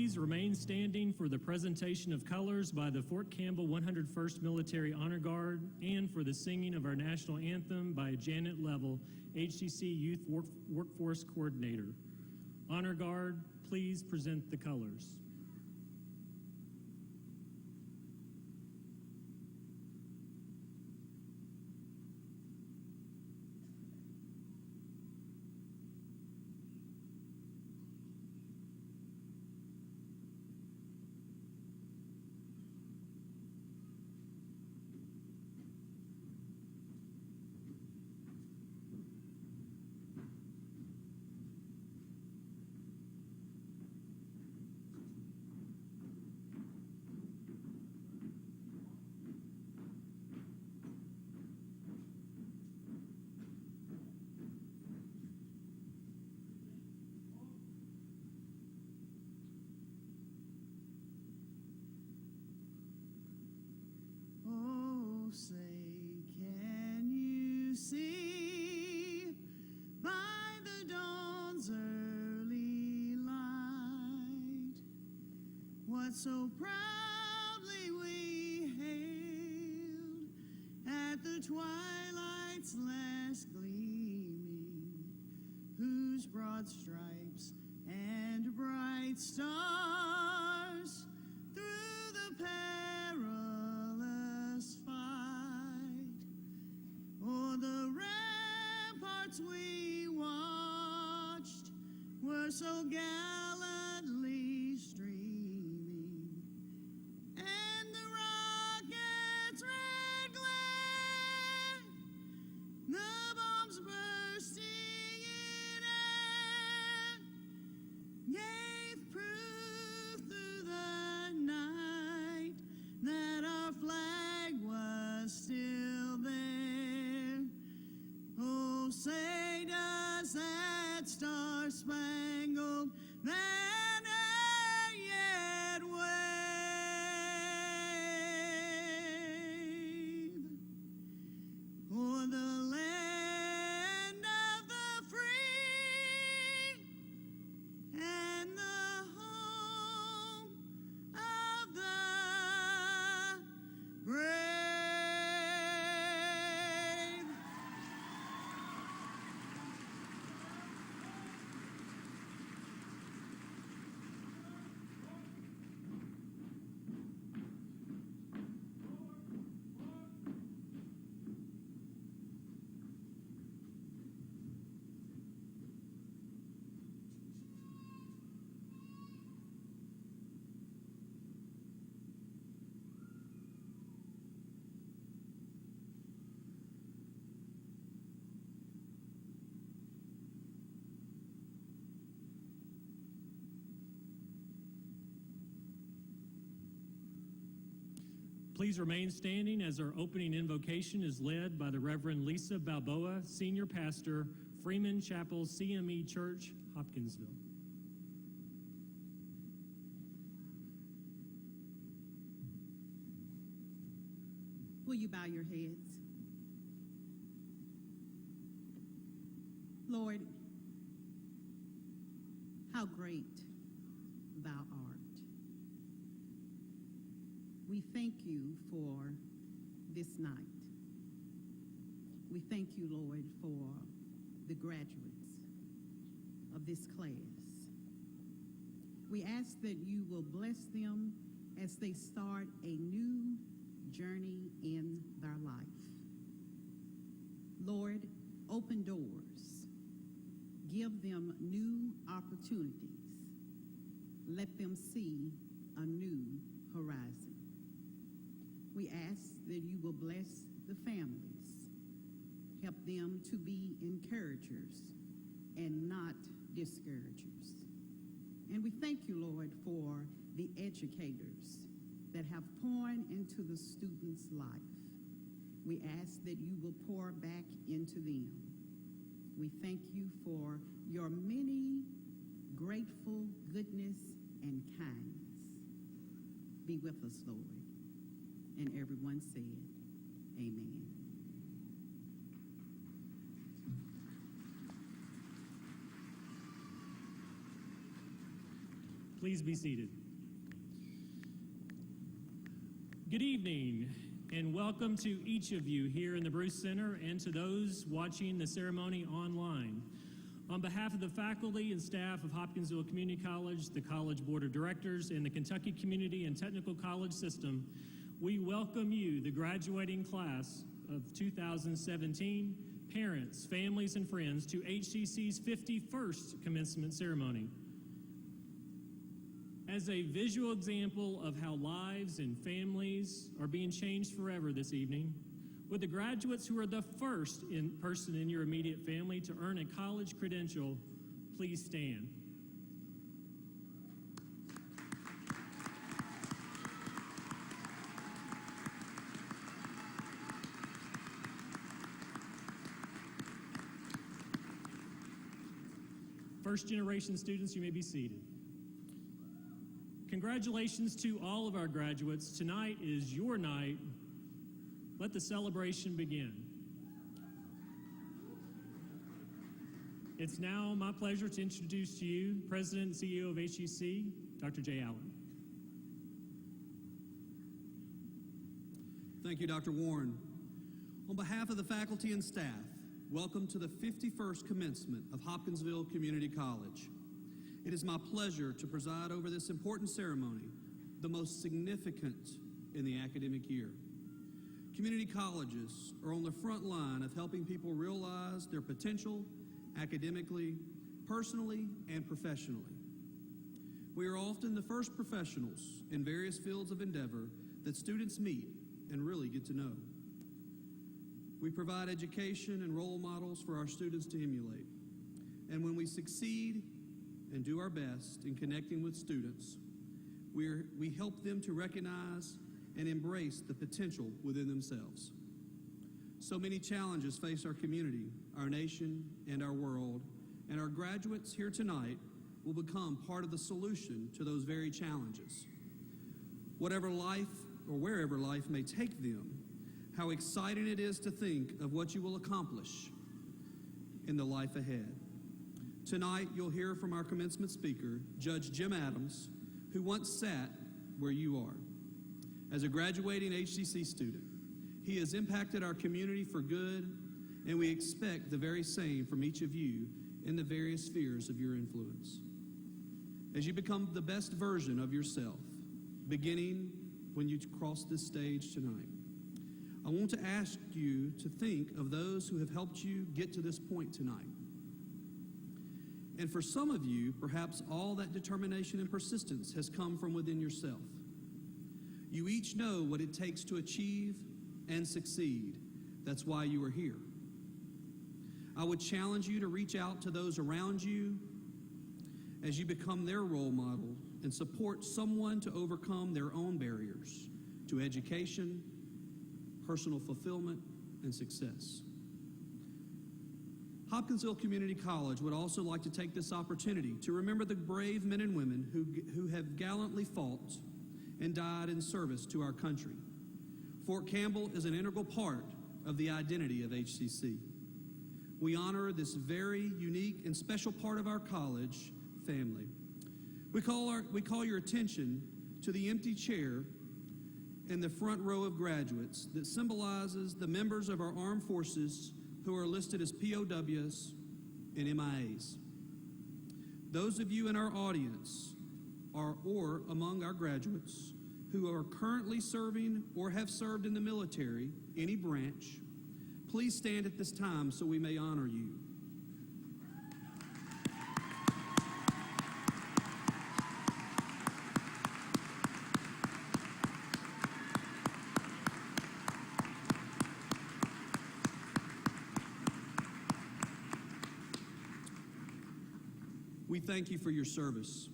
please remain standing for the presentation of colors by the Fort Campbell 101st Military Honor Guard and for the singing of our national anthem by Janet Level, HCC Youth Workforce Coordinator. Honor Guard, please present the colors. Say, can you see by the dawn's early light what so proudly we hailed at the twilight's last gleaming, whose broad stripes and bright stars through the perilous fight o'er the ramparts we watched were so gallantly streaming, and the rocket's red glare, the bombs bursting in air, gave proof through the night that our flag was still there. Oh, say does that star-spangled banner yet wave o'er the land of the free and the home of the brave? Please remain standing as our opening invocation is led by the Reverend Lisa Balboa, Senior Pastor, Freeman Chapel CME Church, Hopkinsville. Will you bow your heads? Lord, how great thou art. We thank you for this night. We thank you, Lord, for the graduates of this class. We ask that you will bless them as they start a new journey in their life. Lord, open doors. Give them new opportunities. Let them see a new horizon. We ask that you will bless the families. Help them to be encouragers and not discouragers. And we thank you, Lord, for the educators that have poured into the students' life. We ask that you will pour back into them. We thank you for your many grateful goodness and kindness. Be with us, Lord. And everyone said, amen. Please be seated. Good evening, and welcome to each of you here in the Bruce Center and to those watching the ceremony online. On behalf of the faculty and staff of Hopkinsville Community College, the College Board of Directors, and the Kentucky Community and Technical College System, we welcome you, the graduating class of 2017, parents, families, and friends, to HCC's 51st commencement ceremony. As a visual example of how lives and families are being changed forever this evening, would the graduates who are the first person in your immediate family to earn a college credential please stand? First generation students, you may be seated. Congratulations to all of our graduates. Tonight is your night. Let the celebration begin. It's now my pleasure to introduce to you President and CEO of HCC, Dr. Jay Allen. Thank you, Dr. Warren. On behalf of the faculty and staff, welcome to the 51st commencement of Hopkinsville Community College. It is my pleasure to preside over this important ceremony, the most significant in the academic year. Community colleges are on the front line of helping people realize their potential academically, personally, and professionally. We are often the first professionals in various fields of endeavor that students meet and really get to know. We provide education and role models for our students to emulate. And when we succeed and do our best in connecting with students, we help them to recognize and embrace the potential within themselves. So many challenges face our community, our nation, and our world, and our graduates here tonight will become part of the solution to those very challenges. Whatever life or wherever life may take them, how exciting it is to think of what you will accomplish in the life ahead. Tonight, you'll hear from our commencement speaker, Judge Jim Adams, who once sat where you are. As a graduating HCC student, he has impacted our community for good, and we expect the very same from each of you in the various spheres of your influence. As you become the best version of yourself, beginning when you cross this stage tonight, I want to ask you to think of those who have helped you get to this point tonight. And for some of you, perhaps all that determination and persistence has come from within yourself. You each know what it takes to achieve and succeed. That's why you are here. I would challenge you to reach out to those around you as you become their role model and support someone to overcome their own barriers to education, personal fulfillment, and success. Hopkinsville Community College would also like to take this opportunity to remember the brave men and women who have gallantly fought and died in service to our country. Fort Campbell is an integral part of the identity of HCC. We honor this very unique and special part of our college family. We call your attention to the empty chair in the front row of graduates that symbolizes the members of our armed forces who are listed as POWs and MIAs. Those of you in our audience or among our graduates who are currently serving or have served in the military, any branch, please stand at this time so we may honor you. We thank you for your service.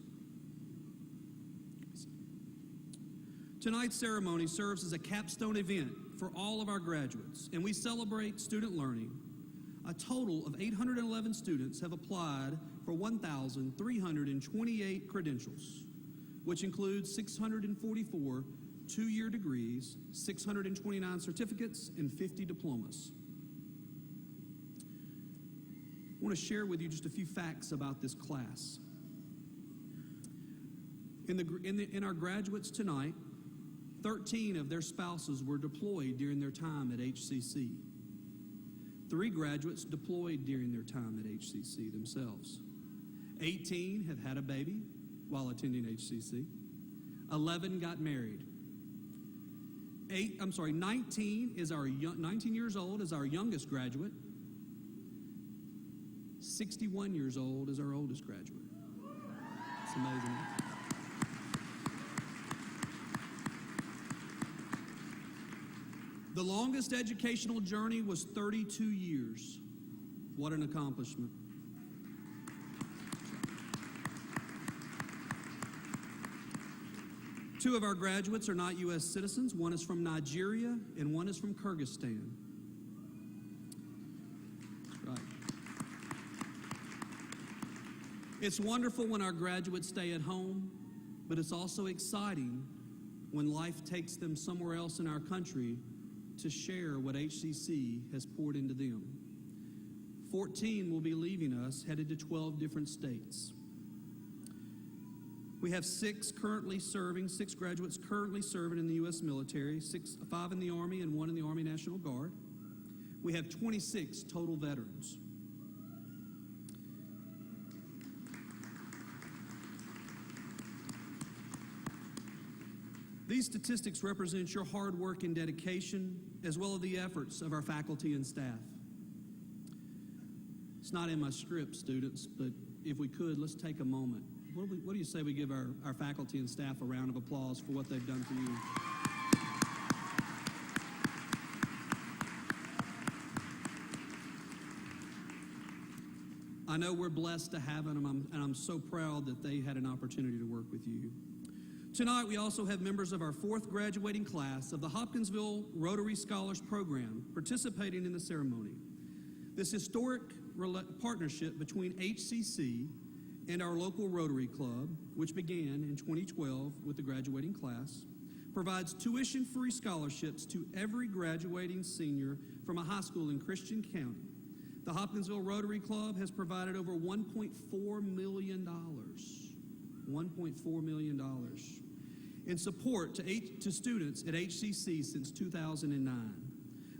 Tonight's ceremony serves as a capstone event for all of our graduates, and we celebrate student learning. A total of 811 students have applied for 1,328 credentials, which includes 644 two-year degrees, 629 certificates, and 50 diplomas. I want to share with you just a few facts about this class. In our graduates tonight, 13 of their spouses were deployed during their time at HCC. 3 graduates deployed during their time at HCC themselves. 18 have had a baby while attending HCC. 11 got married. 19 years old is our youngest graduate. 61 years old is our oldest graduate. It's amazing. The longest educational journey was 32 years. What an accomplishment. Two of our graduates are not U.S. citizens. One is from Nigeria and one is from Kyrgyzstan. Right. It's wonderful when our graduates stay at home, but it's also exciting when life takes them somewhere else in our country to share what HCC has poured into them. 14 will be leaving us, headed to 12 different states. We have 6 graduates currently serving in the U.S. military, 5 in the Army and 1 in the Army National Guard. We have 26 total veterans. These statistics represent your hard work and dedication, as well as the efforts of our faculty and staff. It's not in my script, students, but if we could, let's take a moment. What do you say we give our faculty and staff a round of applause for what they've done for you? I know we're blessed to have them, and I'm so proud that they had an opportunity to work with you. Tonight, we also have members of our 4th graduating class of the Hopkinsville Rotary Scholars Program participating in the ceremony. This historic partnership between HCC and our local Rotary Club, which began in 2012 with the graduating class, provides tuition-free scholarships to every graduating senior from a high school in Christian County. The Hopkinsville Rotary Club has provided over $1.4 million. $1.4 million in support to students at HCC since 2009.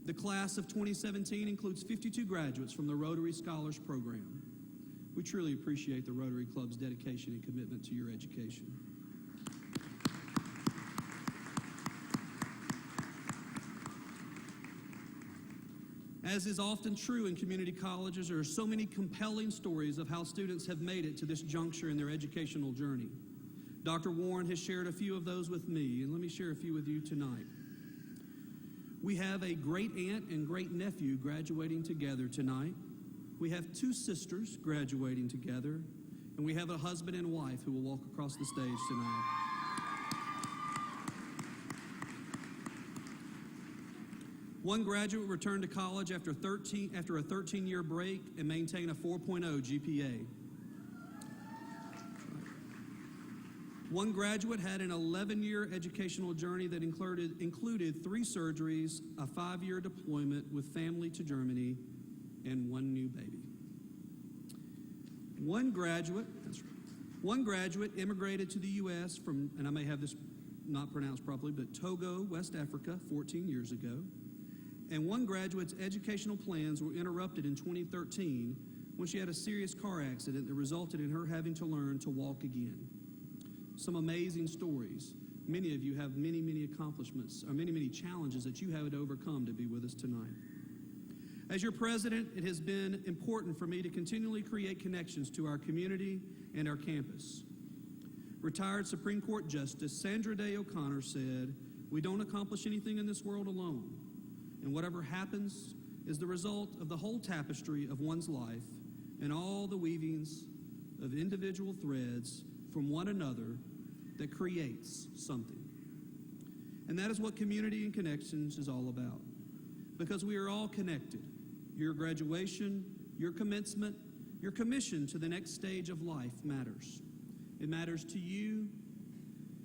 The class of 2017 includes 52 graduates from the Rotary Scholars Program. We truly appreciate the Rotary Club's dedication and commitment to your education. As is often true in community colleges, there are so many compelling stories of how students have made it to this juncture in their educational journey. Dr. Warren has shared a few of those with me, and let me share a few with you tonight. We have a great aunt and great nephew graduating together tonight. We have 2 sisters graduating together, and we have a husband and wife who will walk across the stage tonight. One graduate returned to college after a 13-year break and maintained a 4.0 GPA. One graduate had an 11-year educational journey that included 3 surgeries, a 5-year deployment with family to Germany, and 1 new baby. One graduate immigrated to the U.S. from, and I may have this not pronounced properly, but Togo, West Africa, 14 years ago. And one graduate's educational plans were interrupted in 2013 when she had a serious car accident that resulted in her having to learn to walk again. Some amazing stories. Many of you have many, many accomplishments, or many, many challenges that you have to overcome to be with us tonight. As your president, it has been important for me to continually create connections to our community and our campus. Retired Supreme Court Justice Sandra Day O'Connor said, "We don't accomplish anything in this world alone, and whatever happens is the result of the whole tapestry of one's life and all the weavings of individual threads from one another that creates something." And that is what Community and Connections is all about, because we are all connected. Your graduation, your commencement, your commission to the next stage of life matters. It matters to you.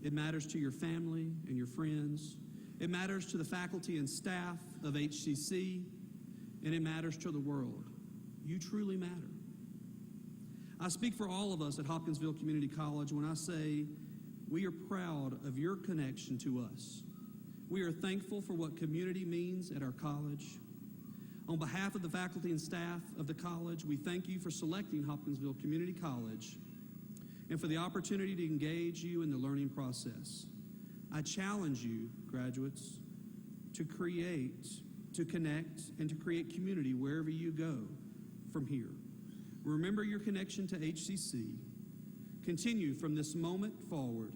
It matters to your family and your friends. It matters to the faculty and staff of HCC, and it matters to the world. You truly matter. I speak for all of us at Hopkinsville Community College when I say We are proud of your connection to us. We are thankful for what community means at our college. On behalf of the faculty and staff of the college, we thank you for selecting Hopkinsville Community College and for the opportunity to engage you in the learning process. I challenge you, graduates, to connect, and to create community wherever you go from here. Remember your connection to HCC. Continue from this moment forward.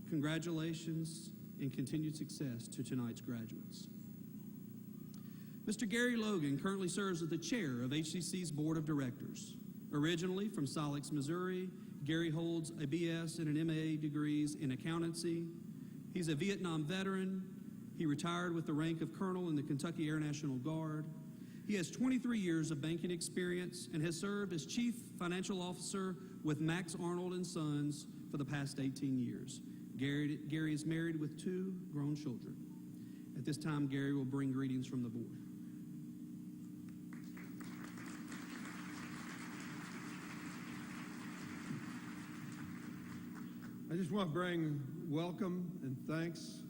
Congratulations and continued success to tonight's graduates. Mr. Gary Logan currently serves as the chair of HCC's Board of Directors. Originally from Solix, Missouri, Gary holds a BS and an MA degrees in accountancy. He's a Vietnam veteran. He retired with the rank of colonel in the Kentucky Air National Guard. He has 23 years of banking experience and has served as chief financial officer with Max Arnold and Sons for the past 18 years. Gary is married with 2 grown children. At this time, Gary will bring greetings from the board. I just want to bring welcome and thanks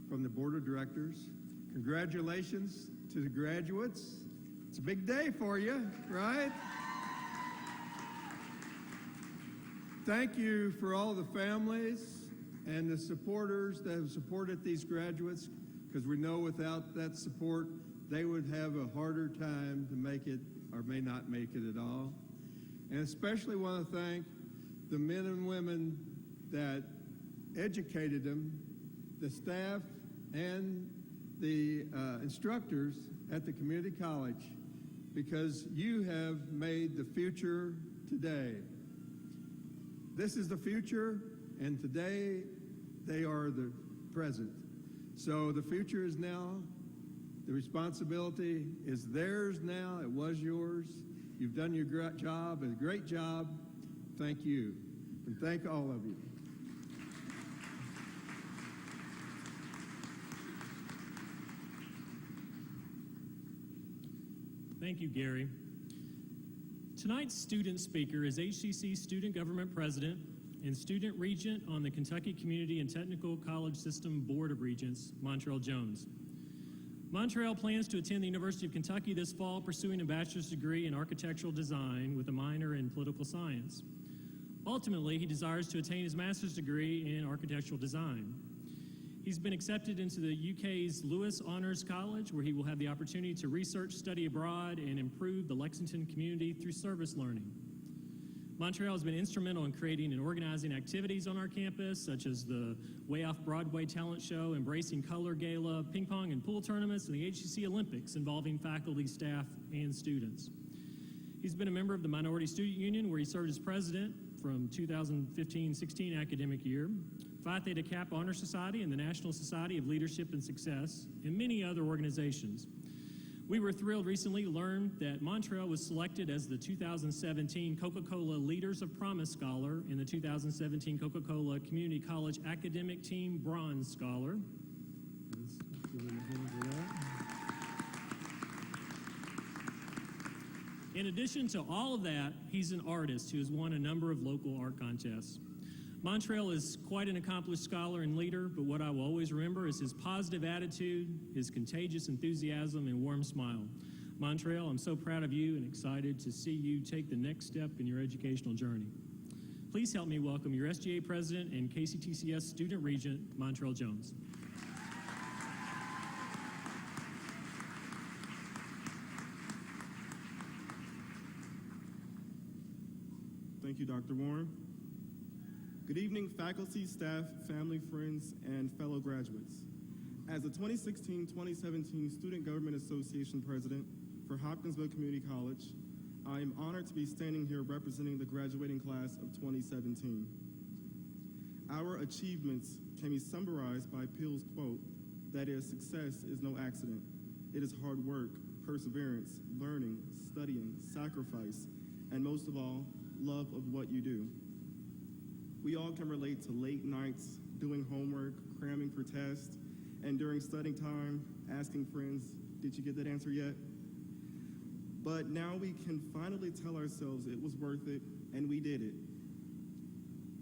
from the Board of Directors. Congratulations to the graduates. It's a big day for you, right? Thank you for all the families and the supporters that have supported these graduates, because we know without that support, they would have a harder time to make it or may not make it at all. And especially want to thank the men and women that educated them, the staff and the instructors at the community college, because you have made the future today. This is the future, and today they are the present. So the future is now. The responsibility is theirs now. It was yours. You've done your job, a great job. Thank you, and thank all of you. Thank you, Gary. Tonight's student speaker is HCC Student Government President and Student Regent on the Kentucky Community and Technical College System Board of Regents, Montrell Jones. Montrell plans to attend the University of Kentucky this fall, pursuing a bachelor's degree in architectural design with a minor in political science. Ultimately, he desires to attain his master's degree in architectural design. He's been accepted into the UK's Lewis Honors College, where he will have the opportunity to research, study abroad, and improve the Lexington community through service learning. Montrell has been instrumental in creating and organizing activities on our campus, such as the Way Off Broadway Talent Show, Embracing Color Gala, ping pong and pool tournaments, and the HCC Olympics involving faculty, staff, and students. He's been a member of the Minority Student Union, where he served as president from 2015-16 academic year, Phi Theta Kappa Honor Society, and the National Society of Leadership and Success, and many other organizations. We were thrilled recently to learn that Montrell was selected as the 2017 Coca-Cola Leaders of Promise Scholar and the 2017 Coca-Cola Community College Academic Team Bronze Scholar. Let's give him a hand for that. In addition to all of that, he's an artist who has won a number of local art contests. Montrell is quite an accomplished scholar and leader, but what I will always remember is his positive attitude, his contagious enthusiasm, and warm smile. Montrell, I'm so proud of you and excited to see you take the next step in your educational journey. Please help me welcome your SGA President and KCTCS Student Regent, Montrell Jones. Thank you, Dr. Warren. Good evening, faculty, staff, family, friends, and fellow graduates. As the 2016-2017 Student Government Association President for Hopkinsville Community College, I am honored to be standing here representing the graduating class of 2017. Our achievements can be summarized by Peel's quote, that is, success is no accident. It is hard work, perseverance, learning, studying, sacrifice, and most of all, love of what you do. We all can relate to late nights, doing homework, cramming for tests, and during study time, asking friends, did you get that answer yet? But now we can finally tell ourselves it was worth it, and we did it.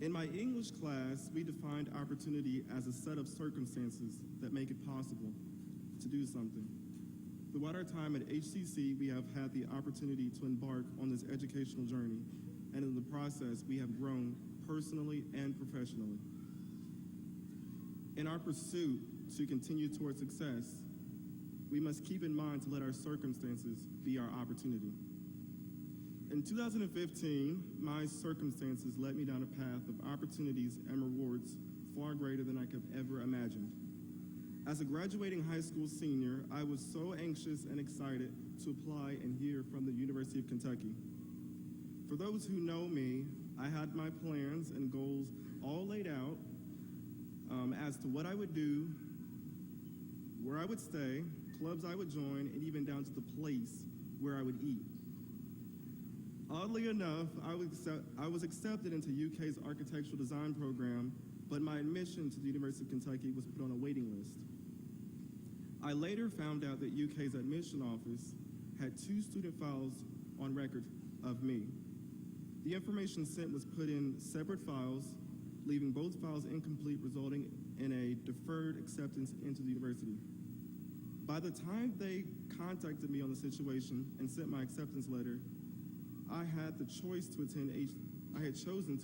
In my English class, we defined opportunity as a set of circumstances that make it possible to do something. Throughout our time at HCC, we have had the opportunity to embark on this educational journey, and in the process, we have grown personally and professionally. In our pursuit to continue toward success, we must keep in mind to let our circumstances be our opportunity. In 2015, my circumstances led me down a path of opportunities and rewards far greater than I could ever imagine. As a graduating high school senior, I was so anxious and excited to apply and hear from the University of Kentucky. For those who know me, I had my plans and goals all laid out as to what I would do, where I would stay, clubs I would join, and even down to the place where I would eat. Oddly enough, I was accepted into UK's architectural design program, but my admission to the University of Kentucky was put on a waiting list. I later found out that UK's admission office had 2 student files on record of me. The information sent was put in separate files, leaving both files incomplete, resulting in a deferred acceptance into the university. By the time they contacted me on the situation and sent my acceptance letter, I had chosen to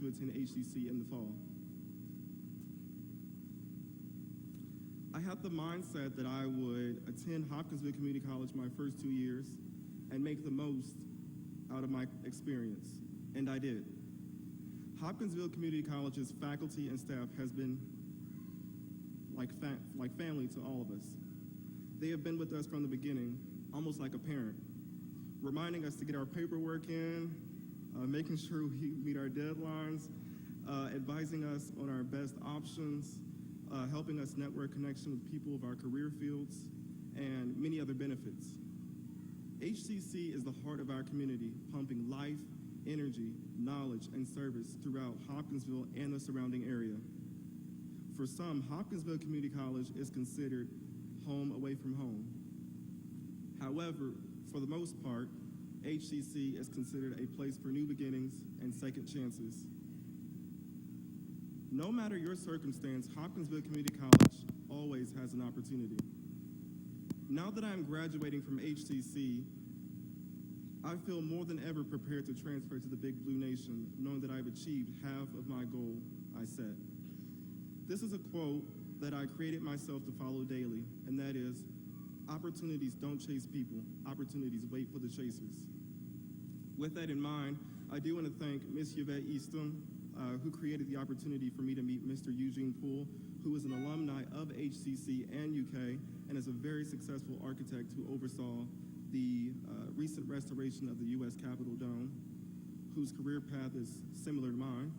attend HCC in the fall. I had the mindset that I would attend Hopkinsville Community College my first 2 years and make the most out of my experience, and I did. Hopkinsville Community College's faculty and staff has been like family to all of us. They have been with us from the beginning, almost like a parent, reminding us to get our paperwork in, making sure we meet our deadlines, advising us on our best options, helping us network connection with people of our career fields, and many other benefits. HCC is the heart of our community, pumping life, energy, knowledge, and service throughout Hopkinsville and the surrounding area. For some, Hopkinsville Community College is considered home away from home. However, for the most part, HCC is considered a place for new beginnings and second chances. No matter your circumstance, Hopkinsville Community College always has an opportunity. Now that I'm graduating from HCC, I feel more than ever prepared to transfer to the Big Blue Nation, knowing that I've achieved half of my goal I set. This is a quote that I created myself to follow daily, and that is, opportunities don't chase people, opportunities wait for the chasers. With that in mind, I do want to thank Ms. Yvette Eastham, who created the opportunity for me to meet Mr. Eugene Poole, who is an alumni of HCC and UK, and is a very successful architect who oversaw the recent restoration of the U.S. Capitol Dome, whose career path is similar to mine.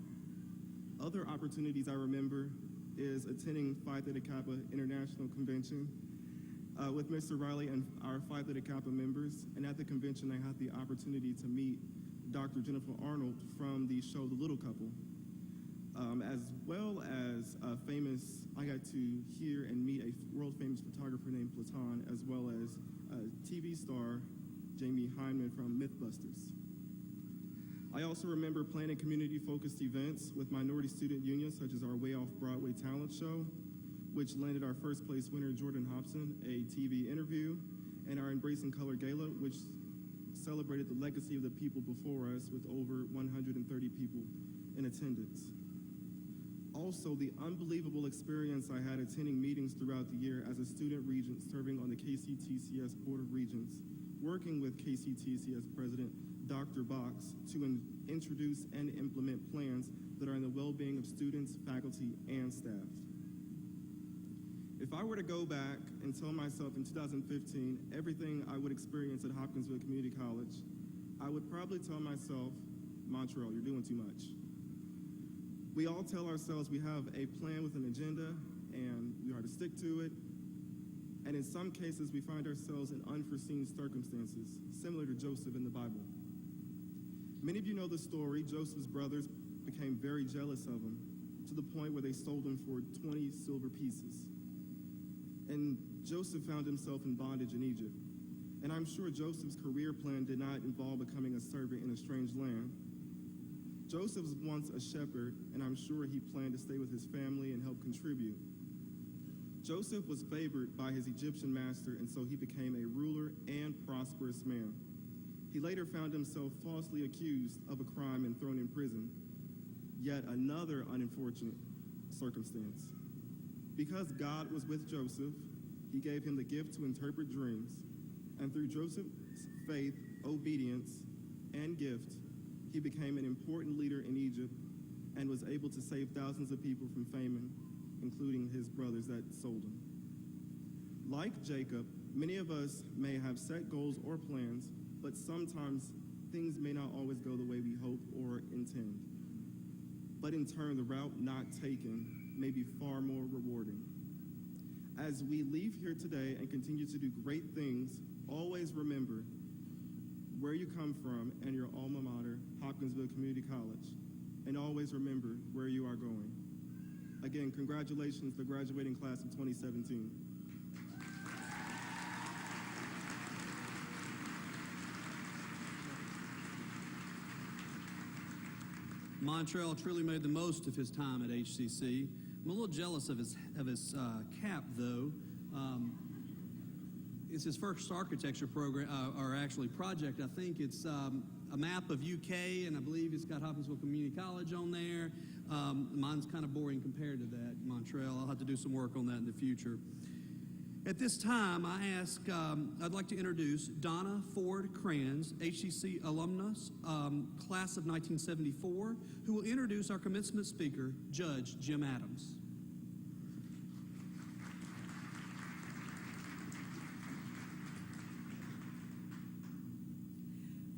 Other opportunities I remember is attending Phi Theta Kappa International Convention with Mr. Riley and our Phi Theta Kappa members, and at the convention I had the opportunity to meet Dr. Jennifer Arnold from the show The Little Couple, as well as I got to hear and meet a world-famous photographer named Platon, as well as TV star Jamie Hyneman from Mythbusters. I also remember planning community-focused events with minority student unions, such as our Way Off Broadway talent show, which landed our first place winner, Jordan Hobson, a TV interview, and our Embracing Color Gala, which celebrated the legacy of the people before us with over 130 people in attendance. Also, the unbelievable experience I had attending meetings throughout the year as a student regent serving on the KCTCS Board of Regents, working with KCTCS President Dr. Box to introduce and implement plans that are in the well-being of students, faculty, and staff. If I were to go back and tell myself in 2015 everything I would experience at Hopkinsville Community College, I would probably tell myself, Montreal, you're doing too much. We all tell ourselves we have a plan with an agenda and we are to stick to it. And in some cases, we find ourselves in unforeseen circumstances, similar to Joseph in the Bible. Many of you know the story. Joseph's brothers became very jealous of him to the point where they sold him for 20 silver pieces. And Joseph found himself in bondage in Egypt. And I'm sure Joseph's career plan did not involve becoming a servant in a strange land. Joseph was once a shepherd, and I'm sure he planned to stay with his family and help contribute. Joseph was favored by his Egyptian master, and so he became a ruler and prosperous man. He later found himself falsely accused of a crime and thrown in prison. Yet another unfortunate circumstance. Because God was with Joseph, he gave him the gift to interpret dreams, and through Joseph's faith, obedience, and gift, he became an important leader in Egypt and was able to save thousands of people from famine, including his brothers that sold him. Like Jacob, many of us may have set goals or plans, but sometimes things may not always go the way we hope or intend. But in turn, the route not taken may be far more rewarding. As we leave here today and continue to do great things, always remember where you come from and your alma mater, Hopkinsville Community College, and always remember where you are going. Again, congratulations to the graduating class of 2017. Montrell truly made the most of his time at HCC. I'm a little jealous of his cap, though. It's his first architecture program, or actually project. I think it's a map of UK, and I believe it's got Hopkinsville Community College on there. Mine's kind of boring compared to that, Montrell. I'll have to do some work on that in the future. At this time, I'd like to introduce Donna Ford Kranz, HCC alumnus, class of 1974, who will introduce our commencement speaker, Judge Jim Adams.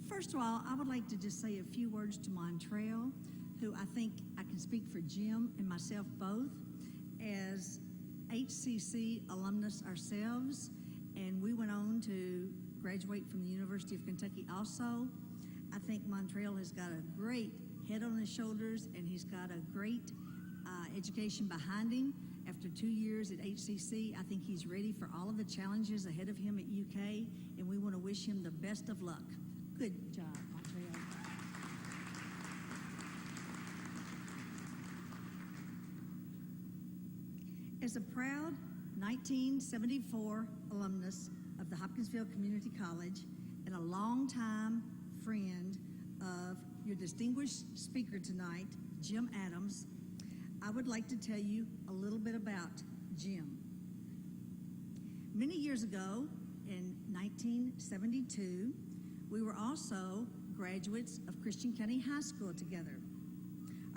First of all, I would like to just say a few words to Montrell, who I think I can speak for Jim and myself both, as HCC alumnus ourselves, and we went on to graduate from the University of Kentucky also. I think Montrell has got a great head on his shoulders, and he's got a great education behind him. After 2 years at HCC, I think he's ready for all of the challenges ahead of him at UK, and we want to wish him the best of luck. Good job, Montrell. As a proud 1974 alumnus of the Hopkinsville Community College and a longtime friend of your distinguished speaker tonight, Jim Adams, I would like to tell you a little bit about Jim. Many years ago, in 1972, we were also graduates of Christian County High School together.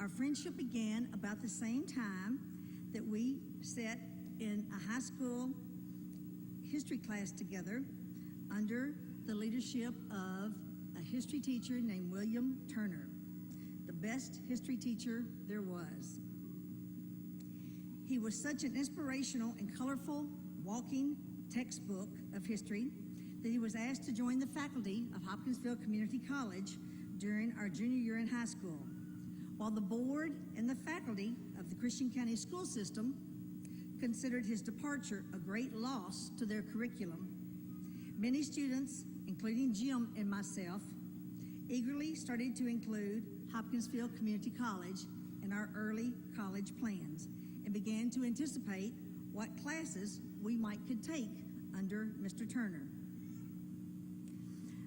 Our friendship began about the same time that we sat in a high school history class together under the leadership of a history teacher named William Turner, the best history teacher there was. He was such an inspirational and colorful walking textbook of history that he was asked to join the faculty of Hopkinsville Community College during our junior year in high school. While the board and the faculty of the Christian County school system considered his departure a great loss to their curriculum, many students, including Jim and myself, eagerly started to include Hopkinsville Community College in our early college plans and began to anticipate what classes we could take under Mr. Turner.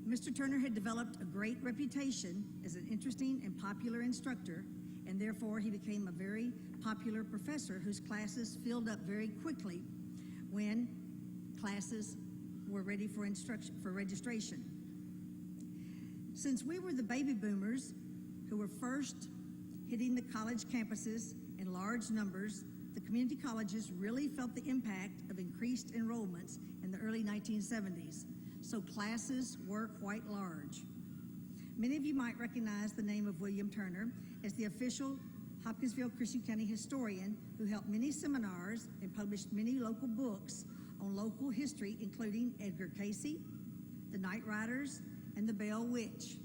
Mr. Turner had developed a great reputation as an interesting and popular instructor, and therefore he became a very popular professor whose classes filled up very quickly when classes were ready for registration. Since we were the baby boomers who were first hitting the college campuses in large numbers, the community colleges really felt the impact of increased enrollments in the early 1970s, so classes were quite large. Many of you might recognize the name of William Turner as the official Hopkinsville Christian County historian who held many seminars and published many local books on local history, including Edgar Cayce, the Night Riders, and the Bell Witch.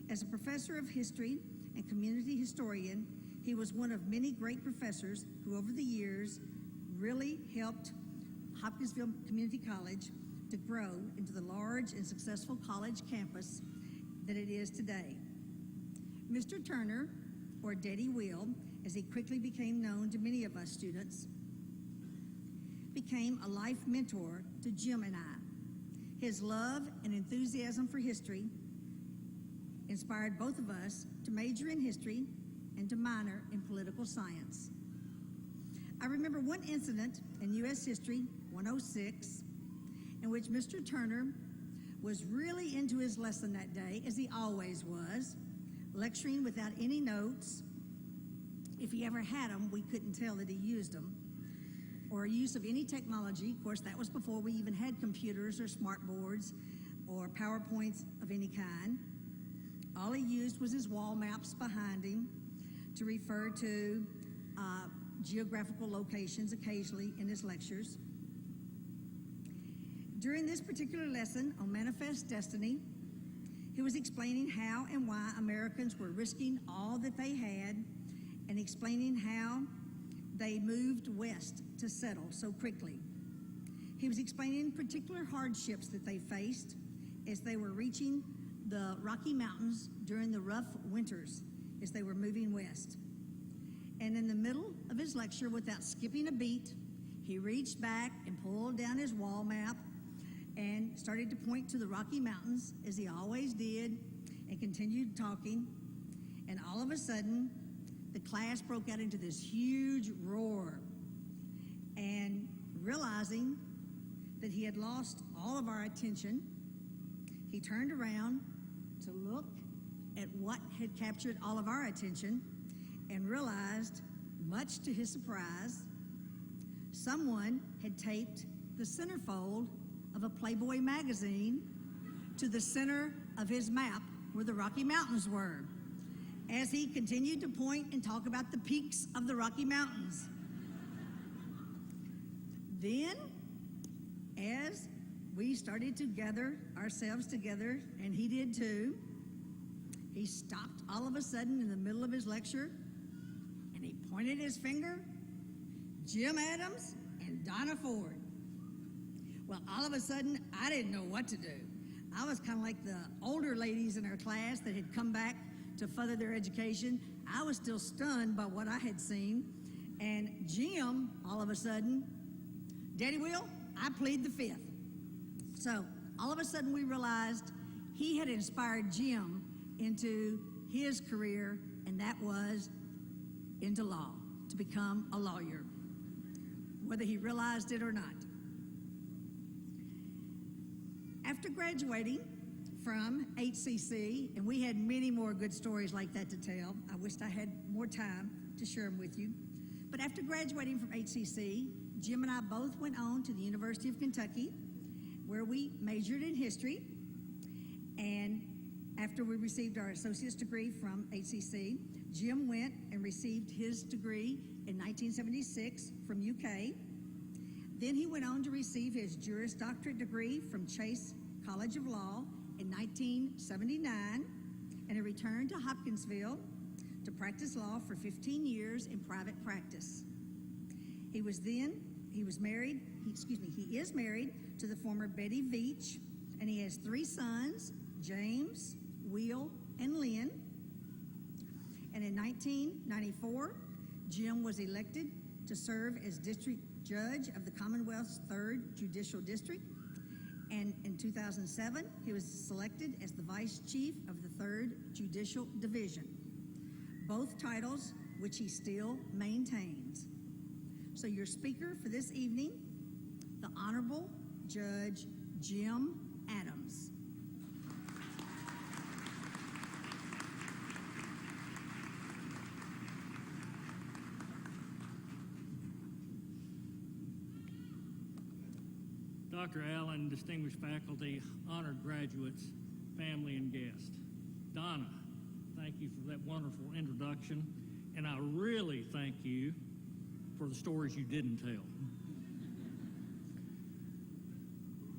As a professor of history and community historian, he was one of many great professors who over the years really helped Hopkinsville Community College to grow into the large and successful college campus that it is today. Mr. Turner, or Daddy Will, as he quickly became known to many of us students, became a life mentor to Jim and I. His love and enthusiasm for history inspired both of us to major in history and to minor in political science. I remember one incident in U.S. History 106 in which Mr. Turner was really into his lesson that day, as he always was, lecturing without any notes. If he ever had them, we couldn't tell that he used them, or use of any technology. Of course, that was before we even had computers or smart boards or PowerPoints of any kind. All he used was his wall maps behind him to refer to geographical locations occasionally in his lectures. During this particular lesson on Manifest Destiny, he was explaining how and why Americans were risking all that they had and explaining how they moved west to settle so quickly. He was explaining particular hardships that they faced as they were reaching the Rocky Mountains during the rough winters as they were moving west. And in the middle of his lecture, without skipping a beat, he reached back and pulled down his wall map and started to point to the Rocky Mountains, as he always did, and continued talking. And all of a sudden, the class broke out into this huge roar. And realizing that he had lost all of our attention, he turned around to look at what had captured all of our attention and realized, much to his surprise, someone had taped the centerfold of a Playboy magazine to the center of his map where the Rocky Mountains were, as he continued to point and talk about the peaks of the Rocky Mountains. Then, as we started to gather ourselves together, and he did too, he stopped all of a sudden in the middle of his lecture, and he pointed his finger, Jim Adams and Donna Ford. Well, all of a sudden, I didn't know what to do. I was kind of like the older ladies in our class that had come back to further their education. I was still stunned by what I had seen. And Jim, all of a sudden, Daddy Will, I plead the fifth. So all of a sudden we realized he had inspired Jim into his career, and that was into law, to become a lawyer, whether he realized it or not. After graduating from HCC, and we had many more good stories like that to tell. I wished I had more time to share them with you. But after graduating from HCC, Jim and I both went on to the University of Kentucky, where we majored in history. And after we received our associate's degree from HCC, Jim went and received his degree in 1976 from UK. Then he went on to receive his Juris Doctorate degree from Chase College of Law in 1979, and he returned to Hopkinsville to practice law for 15 years in private practice. He is married to the former Betty Veach, and he has 3 sons, James, Will, and Lynn. And in 1994, Jim was elected to serve as district judge of the Commonwealth's 3rd Judicial District. And in 2007, he was selected as the vice chief of the 3rd Judicial Division, both titles which he still maintains. So your speaker for this evening, the Honorable Judge Jim Adams. Dr. Allen, distinguished faculty, honored graduates, family, and guests. Donna, thank you for that wonderful introduction, and I really thank you for the stories you didn't tell.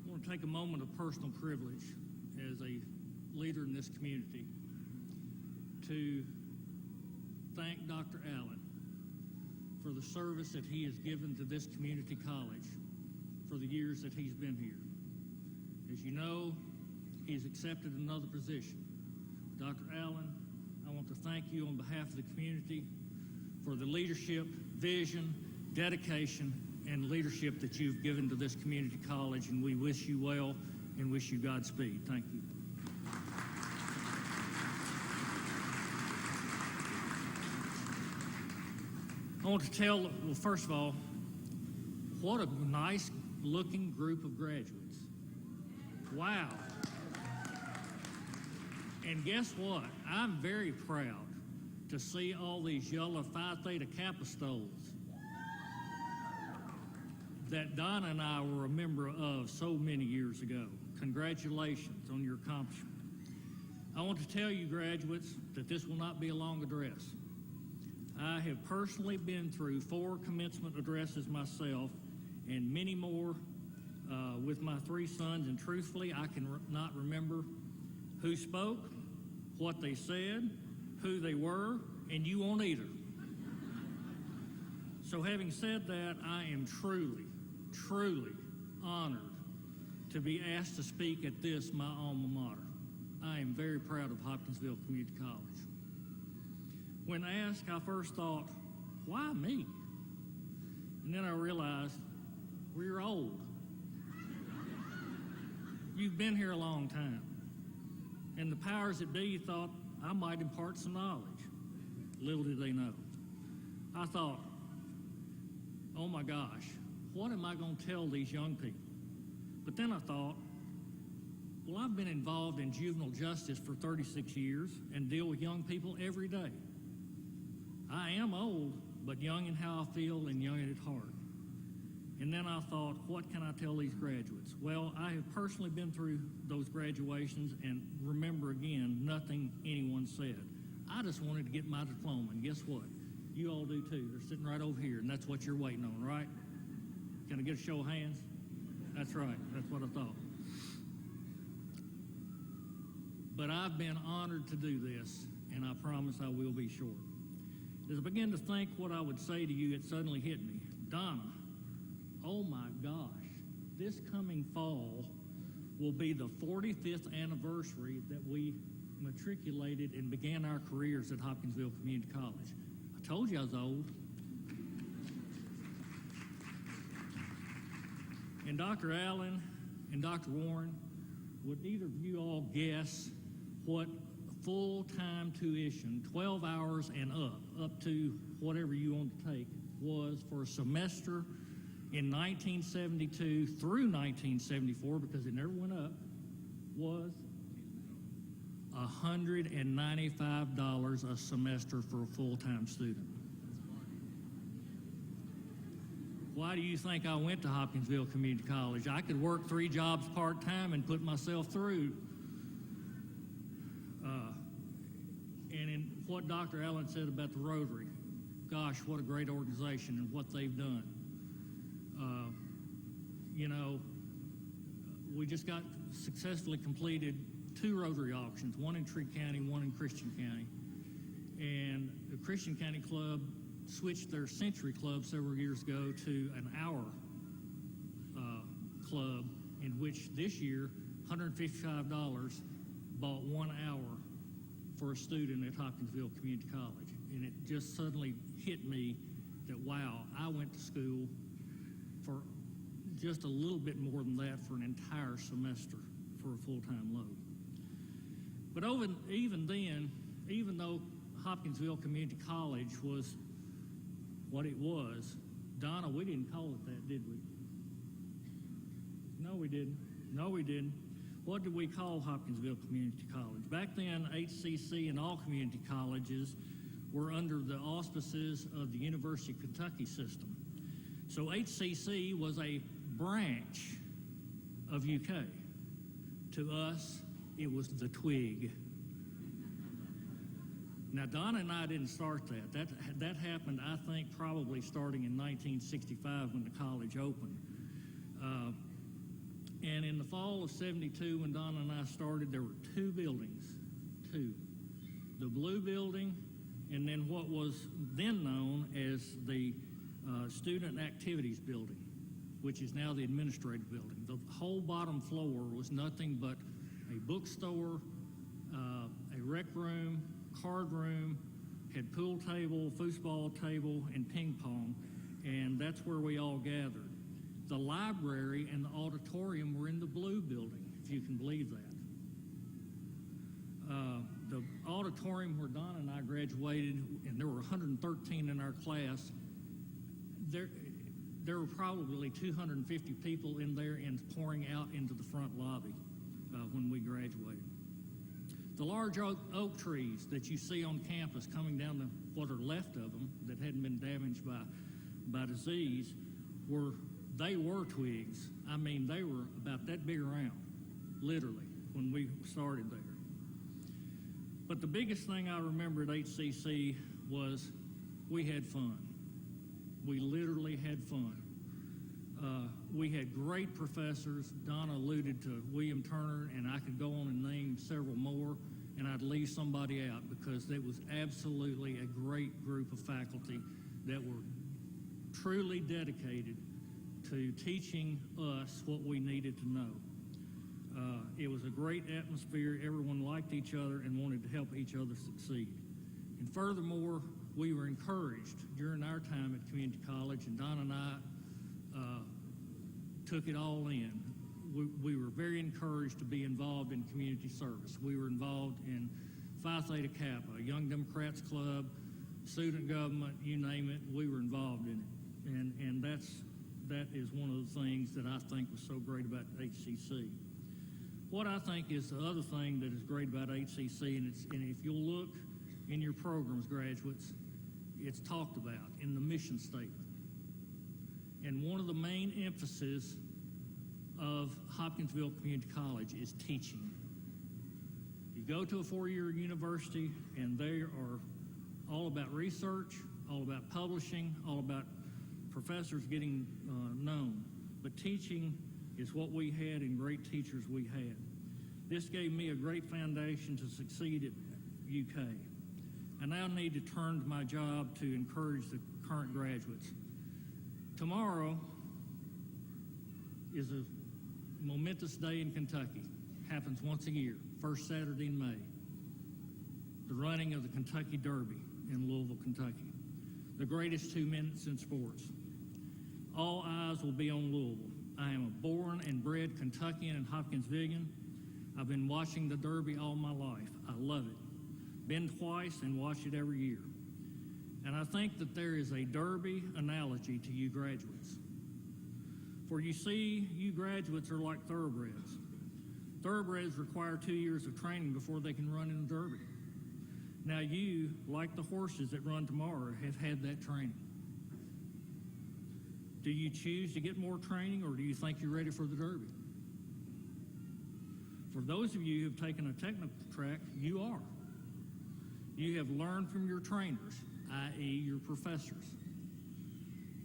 I want to take a moment of personal privilege as a leader in this community to thank Dr. Allen for the service that he has given to this community college for the years that he's been here. As you know, he's accepted another position. Dr. Allen, I want to thank you on behalf of the community for the leadership, vision, dedication, and leadership that you've given to this community college, and we wish you well and wish you Godspeed. Thank you. I want to tell, well, first of all, what a nice looking group of graduates. Wow. And guess what? I'm very proud to see all these yellow Phi Theta Kappa stoles that Donna and I were a member of so many years ago. Congratulations on your accomplishment. I want to tell you, graduates, that this will not be a long address. I have personally been through 4 commencement addresses myself and many more with my 3 sons, and truthfully, I can not remember who spoke, what they said, who they were, and you won't either. So having said that, I am truly, truly honored to be asked to speak at this, my alma mater. I am very proud of Hopkinsville Community College. When asked, I first thought, why me? And then I realized, we're old. You've been here a long time. And the powers that be thought I might impart some knowledge. Little did they know. I thought, oh my gosh, what am I going to tell these young people? But then I thought, well, I've been involved in juvenile justice for 36 years and deal with young people every day. I am old, but young in how I feel and young at heart. And then I thought, what can I tell these graduates? Well, I have personally been through those graduations and remember again, nothing anyone said. I just wanted to get my diploma, and guess what? You all do too. They're sitting right over here, and that's what you're waiting on, right? Can I get a show of hands? That's right. That's what I thought. But I've been honored to do this, and I promise I will be short. As I began to think what I would say to you, it suddenly hit me. Donna, oh my gosh, this coming fall will be the 45th anniversary that we matriculated and began our careers at Hopkinsville Community College. I told you I was old. And Dr. Allen and Dr. Warren, would either of you all guess what full-time tuition, 12 hours and up to whatever you want to take, was for a semester in 1972 through 1974, because it never went up, was $195 a semester for a full-time student. Why do you think I went to Hopkinsville Community College? I could work 3 jobs part-time and put myself through. And in what Dr. Allen said about the Rotary, gosh, what a great organization and what they've done. You know, we just got successfully completed 2 Rotary auctions, one in Tree County, one in Christian County. And the Christian County Club switched their Century Club several years ago to an hour club, in which this year, $155 bought 1 hour for a student at Hopkinsville Community College. And it just suddenly hit me that, wow, I went to school for just a little bit more than that for an entire semester for a full-time load. But even then, even though Hopkinsville Community College was what it was, Donna, we didn't call it that, did we? No, we didn't. No, we didn't. What did we call Hopkinsville Community College? Back then, HCC and all community colleges were under the auspices of the University of Kentucky system. So HCC was a branch of UK. To us, it was the twig. Now, Donna and I didn't start that. That happened, I think, probably starting in 1965 when the college opened. And in the fall of '72, when Donna and I started, there were 2 buildings, 2. The Blue Building, and then what was then known as the Student Activities Building, which is now the administrative building. The whole bottom floor was nothing but a bookstore, a rec room, card room, had pool table, foosball table, and ping pong, and that's where we all gathered. The library and the auditorium were in the blue building, if you can believe that. The auditorium where Donna and I graduated, and there were 113 in our class, there were probably 250 people in there and pouring out into the front lobby when we graduated. The large oak trees that you see on campus coming down to what are left of them that hadn't been damaged by disease were twigs. I mean, they were about that big around, literally, when we started there. But the biggest thing I remember at HCC was we had fun. We literally had fun. We had great professors. Donna alluded to William Turner, and I could go on and name several more, and I'd leave somebody out because it was absolutely a great group of faculty that were truly dedicated to teaching us what we needed to know. It was a great atmosphere. Everyone liked each other and wanted to help each other succeed. And furthermore, we were encouraged during our time at community college, and Don and I took it all in. We were very encouraged to be involved in community service. We were involved in Phi Theta Kappa, Young Democrats Club, student government, you name it, we were involved in it. And that is one of the things that I think was so great about HCC. What I think is the other thing that is great about HCC, and if you'll look in your programs, graduates, it's talked about in the mission statement. And one of the main emphasis of Hopkinsville Community College is teaching. You go to a four-year university, and they are all about research, all about publishing, all about professors getting known. But teaching is what we had and great teachers we had. This gave me a great foundation to succeed at UK. I now need to turn to my job to encourage the current graduates. Tomorrow is a momentous day in Kentucky. Happens once a year, first Saturday in May. The running of the Kentucky Derby in Louisville, Kentucky. The greatest 2 minutes in sports. All eyes will be on Louisville. I am a born and bred Kentuckian and Hopkinsvillian. I've been watching the Derby all my life. I love it. Been twice and watch it every year. And I think that there is a Derby analogy to you graduates. For you see, you graduates are like thoroughbreds. Thoroughbreds require 2 years of training before they can run in a Derby. Now you, like the horses that run tomorrow, have had that training. Do you choose to get more training, or do you think you're ready for the Derby? For those of you who have taken a technical track, you are. You have learned from your trainers, i.e. your professors,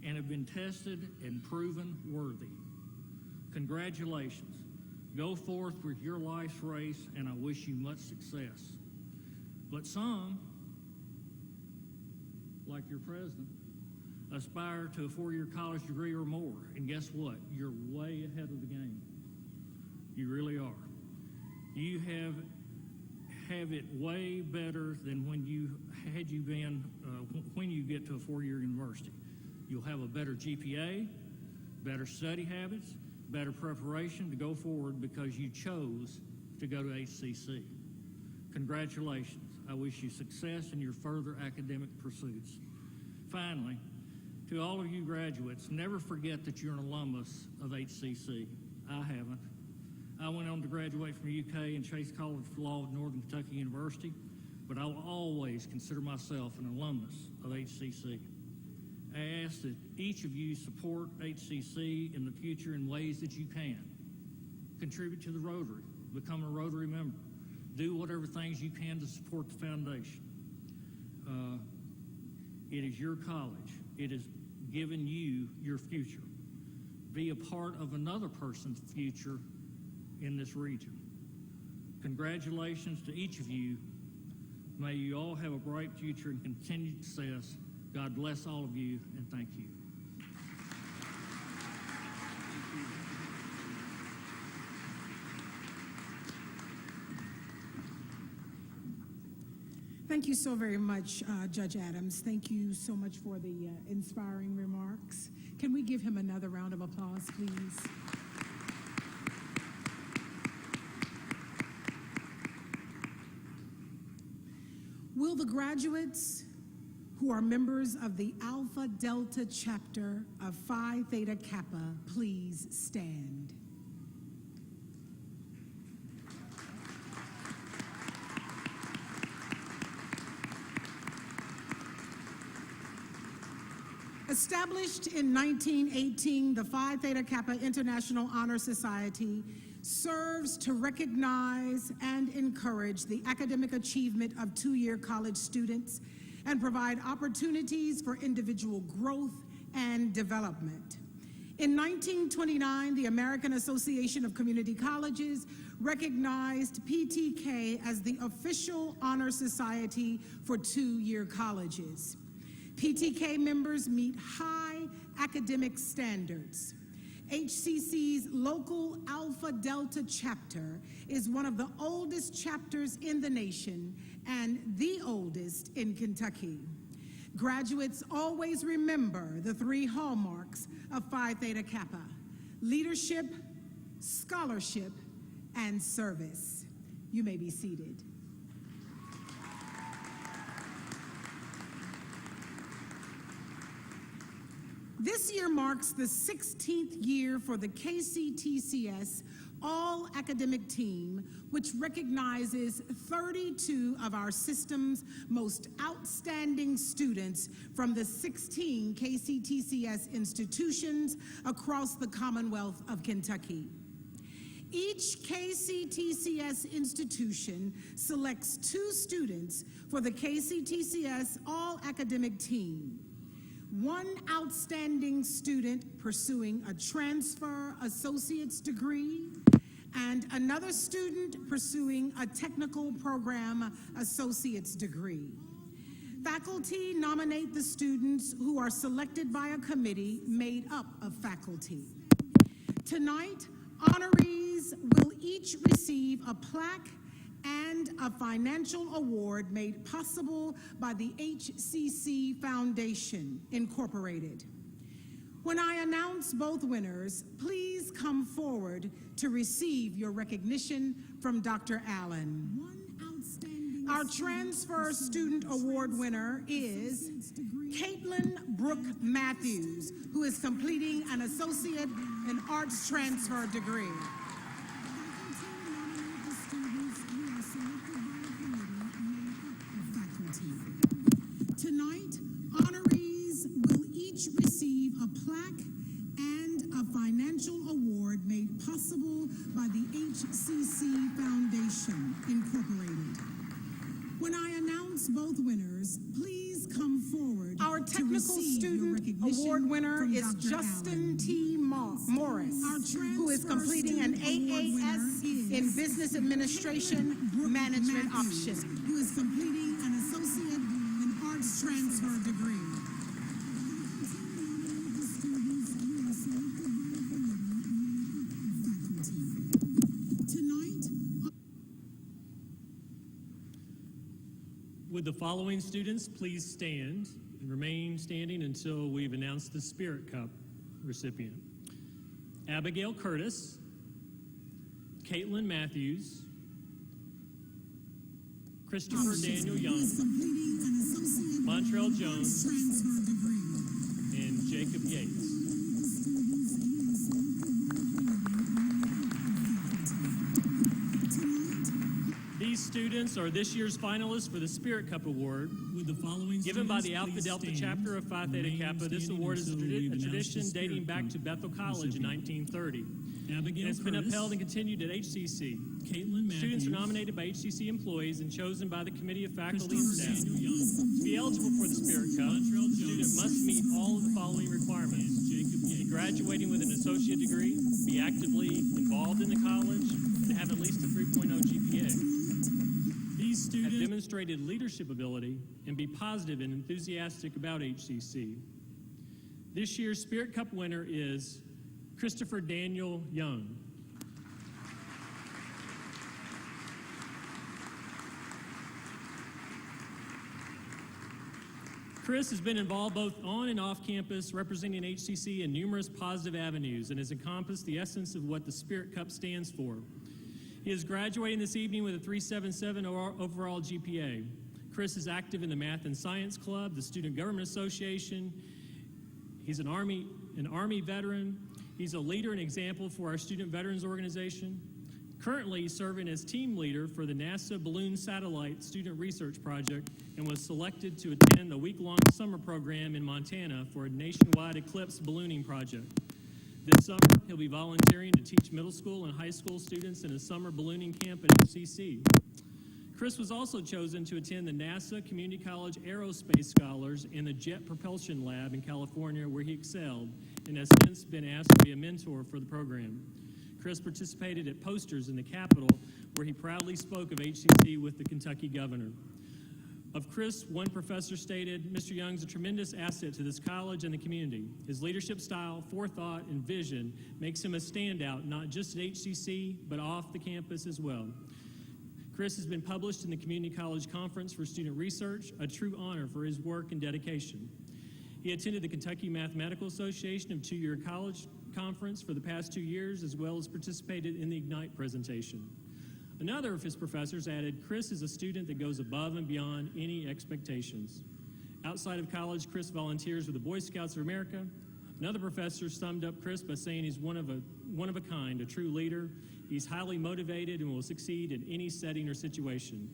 and have been tested and proven worthy. Congratulations. Go forth with your life's race, and I wish you much success. But some, like your president, aspire to a 4-year college degree or more. And guess what? You're way ahead of the game. You really are. You have it way better than when you get to a 4-year university. You'll have a better GPA, better study habits, better preparation to go forward because you chose to go to HCC. Congratulations. I wish you success in your further academic pursuits. Finally, to all of you graduates, never forget that you're an alumnus of HCC. I haven't. I went on to graduate from UK and Chase College of Law at Northern Kentucky University, but I will always consider myself an alumnus of HCC. I ask that each of you support HCC in the future in ways that you can. Contribute to the Rotary, become a Rotary member, do whatever things you can to support the foundation. It is your college. It has given you your future. Be a part of another person's future in this region. Congratulations to each of you. May you all have a bright future and continued success. God bless all of you, and thank you. Thank you so very much, Judge Adams. Thank you so much for the inspiring remarks. Can we give him another round of applause, please? Will the graduates who are members of the Alpha Delta chapter of Phi Theta Kappa please stand? Established in 1918, the Phi Theta Kappa International Honor Society serves to recognize and encourage the academic achievement of two-year college students and provide opportunities for individual growth and development. In 1929, the American Association of Community Colleges recognized PTK as the official honor society for two-year colleges. PTK members meet high academic standards. HCC's local Alpha Delta chapter is one of the oldest chapters in the nation and the oldest in Kentucky. Graduates always remember the three hallmarks of Phi Theta Kappa: leadership, scholarship, and service. You may be seated. This year marks the 16th year for the KCTCS All Academic Team, which recognizes 32 of our system's most outstanding students from the 16 KCTCS institutions across the Commonwealth of Kentucky. Each KCTCS institution selects 2 students for the KCTCS All Academic Team. 1 outstanding student pursuing a transfer associate's degree, and another student pursuing a technical program associate's degree. Faculty nominate the students who are selected by a committee made up of faculty. Tonight, honorees will each receive a plaque and a financial award made possible by the HCC Foundation, Incorporated. When I announce both winners, please come forward to receive your recognition from Dr. Allen. Our Transfer Student Award winner is Caitlin Brooke Matthews, who is completing an Associate in Arts Transfer degree. Tonight, honorees will each receive a plaque and a financial award made possible by the HCC Foundation, Incorporated. When I announce both winners, please come forward. Our Technical Student Award winner is Justin T. Morris, who is completing an AAS in Business Administration Management Option. Who is completing an Associate in Arts Transfer degree. Would the following students please stand and remain standing until we've announced the Spirit Cup recipient? Abigail Curtis, Caitlin Matthews, Christopher Daniel Young, Montrell Jones, and Jacob Yates. These students are this year's finalists for the Spirit Cup Award. With the following given by the Alpha Delta chapter of Phi Theta Kappa, this award is a tradition dating back to Bethel College in 1930. It's been upheld and continued at HCC. Students are nominated by HCC employees and chosen by the Committee of Faculty and Staff. To be eligible for the Spirit Cup, a student must meet all of the following requirements: be graduating with an associate degree, be actively involved in the college, and have at least a 3.0 GPA. These students have demonstrated leadership ability and be positive and enthusiastic about HCC. This year's Spirit Cup winner is Christopher Daniel Young. Chris has been involved both on and off campus, representing HCC in numerous positive avenues, and has encompassed the essence of what the Spirit Cup stands for. He is graduating this evening with a 3.77 overall GPA. Chris is active in the Math and Science Club, the Student Government Association. He's an Army veteran. He's a leader and example for our Student Veterans Organization. Currently serving as team leader for the NASA Balloon Satellite Student Research Project, and was selected to attend the week-long summer program in Montana for a nationwide eclipse ballooning project. This summer, he'll be volunteering to teach middle school and high school students in a summer ballooning camp at HCC. Chris was also chosen to attend the NASA Community College Aerospace Scholars in the Jet Propulsion Lab in California, where he excelled, and has since been asked to be a mentor for the program. Chris participated at Posters in the Capitol, where he proudly spoke of HCC with the Kentucky governor. Of Chris, one professor stated, "Mr. Young's a tremendous asset to this college and the community. His leadership style, forethought, and vision makes him a standout, not just at HCC, but off the campus as well." Chris has been published in the Community College Conference for Student Research, a true honor for his work and dedication. He attended the Kentucky Mathematical Association of two-year college conference for the past 2 years, as well as participated in the Ignite presentation. Another of his professors added, "Chris is a student that goes above and beyond any expectations." Outside of college, Chris volunteers with the Boy Scouts of America. Another professor summed up Chris by saying he's one of a kind, a true leader. He's highly motivated and will succeed in any setting or situation.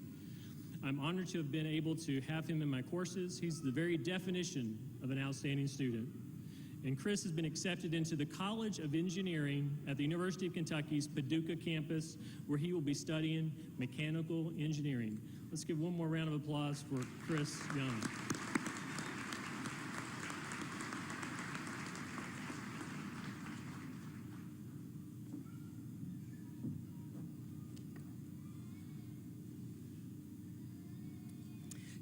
I'm honored to have been able to have him in my courses. He's the very definition of an outstanding student. And Chris has been accepted into the College of Engineering at the University of Kentucky's Paducah campus, where he will be studying mechanical engineering. Let's give one more round of applause for Chris Young.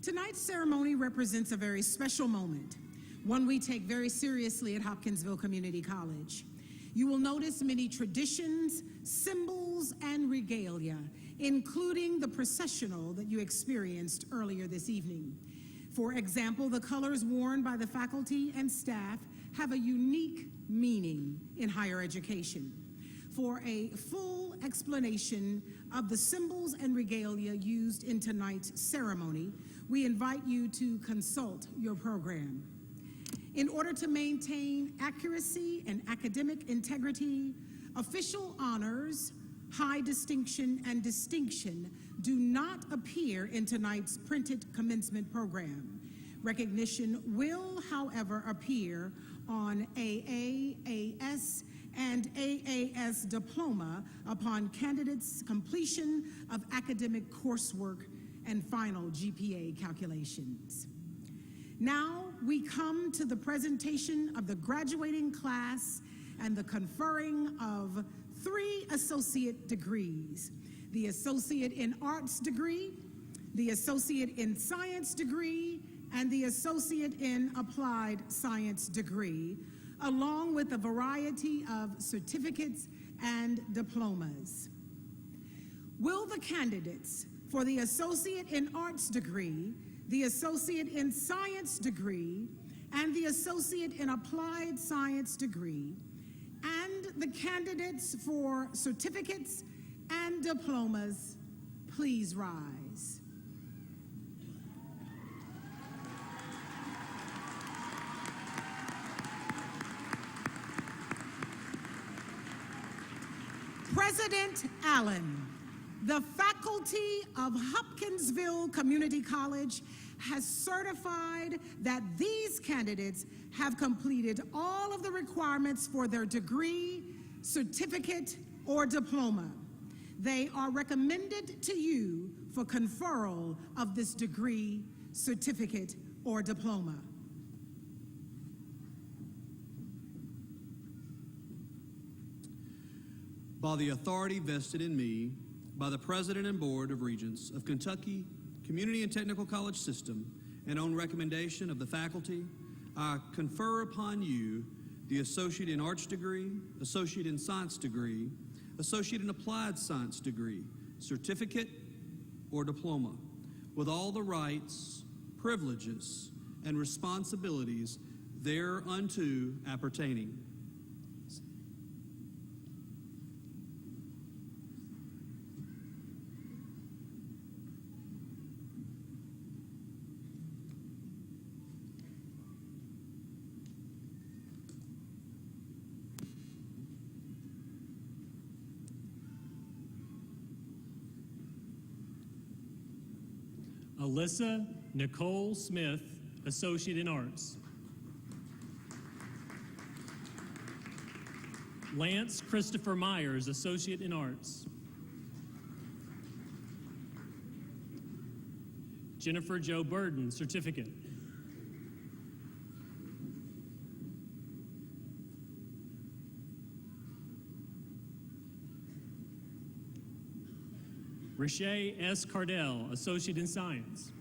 Tonight's ceremony represents a very special moment, one we take very seriously at Hopkinsville Community College. You will notice many traditions, symbols, and regalia, including the processional that you experienced earlier this evening. For example, the colors worn by the faculty and staff have a unique meaning in higher education. For a full explanation of the symbols and regalia used in tonight's ceremony, we invite you to consult your program. In order to maintain accuracy and academic integrity, official honors, high distinction, and distinction do not appear in tonight's printed commencement program. Recognition will, however, appear on AA, AS, and AAS diploma upon candidates' completion of academic coursework and final GPA calculations. Now we come to the presentation of the graduating class and the conferring of 3 associate degrees: the Associate in Arts degree, the Associate in Science degree, and the Associate in Applied Science degree, along with a variety of certificates and diplomas. Will the candidates for the Associate in Arts degree, the Associate in Science degree, and the Associate in Applied Science degree, and the candidates for certificates and diplomas, please rise. President Allen, the faculty of Hopkinsville Community College has certified that these candidates have completed all of the requirements for their degree, certificate, or diploma. They are recommended to you for conferral of this degree, certificate, or diploma. By the authority vested in me by the President and Board of Regents of Kentucky Community and Technical College System, and on recommendation of the faculty, I confer upon you the Associate in Arts degree, Associate in Science degree, Associate in Applied Science degree, certificate, or diploma, with all the rights, privileges, and responsibilities thereunto appertaining. Alyssa Nicole Smith, Associate in Arts. Lance Christopher Myers, Associate in Arts. Jennifer Jo Burden, Certificate. Rashay S. Cardell, Associate in Science.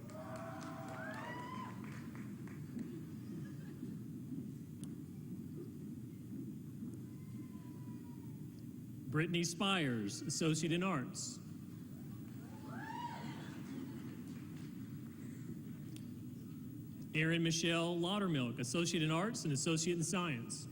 Brittany Spires, Associate in Arts. Erin Michelle Laudermilk, Associate in Arts and Associate in Science.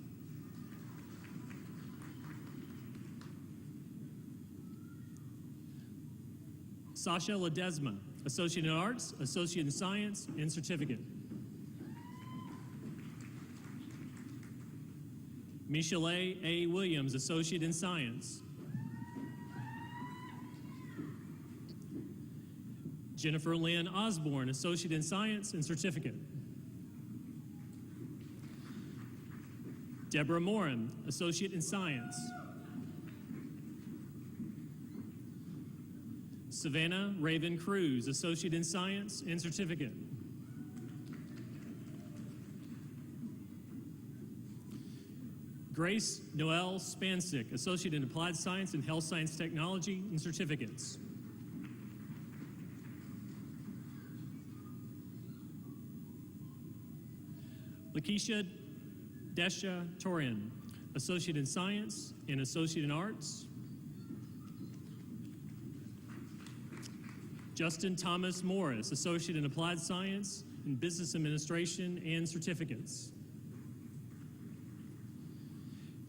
Sasha Ledesma, Associate in Arts, Associate in Science, and Certificate. Michelle A. Williams, Associate in Science. Jennifer Lynn Osborne, Associate in Science and Certificate. Deborah Morin, Associate in Science. Savannah Raven Cruz, Associate in Science and Certificate. Grace Noel Spansick, Associate in Applied Science and Health Science Technology and Certificates. Lakeisha Desha Torian, Associate in Science and Associate in Arts. Justin Thomas Morris, Associate in Applied Science and Business Administration and Certificates.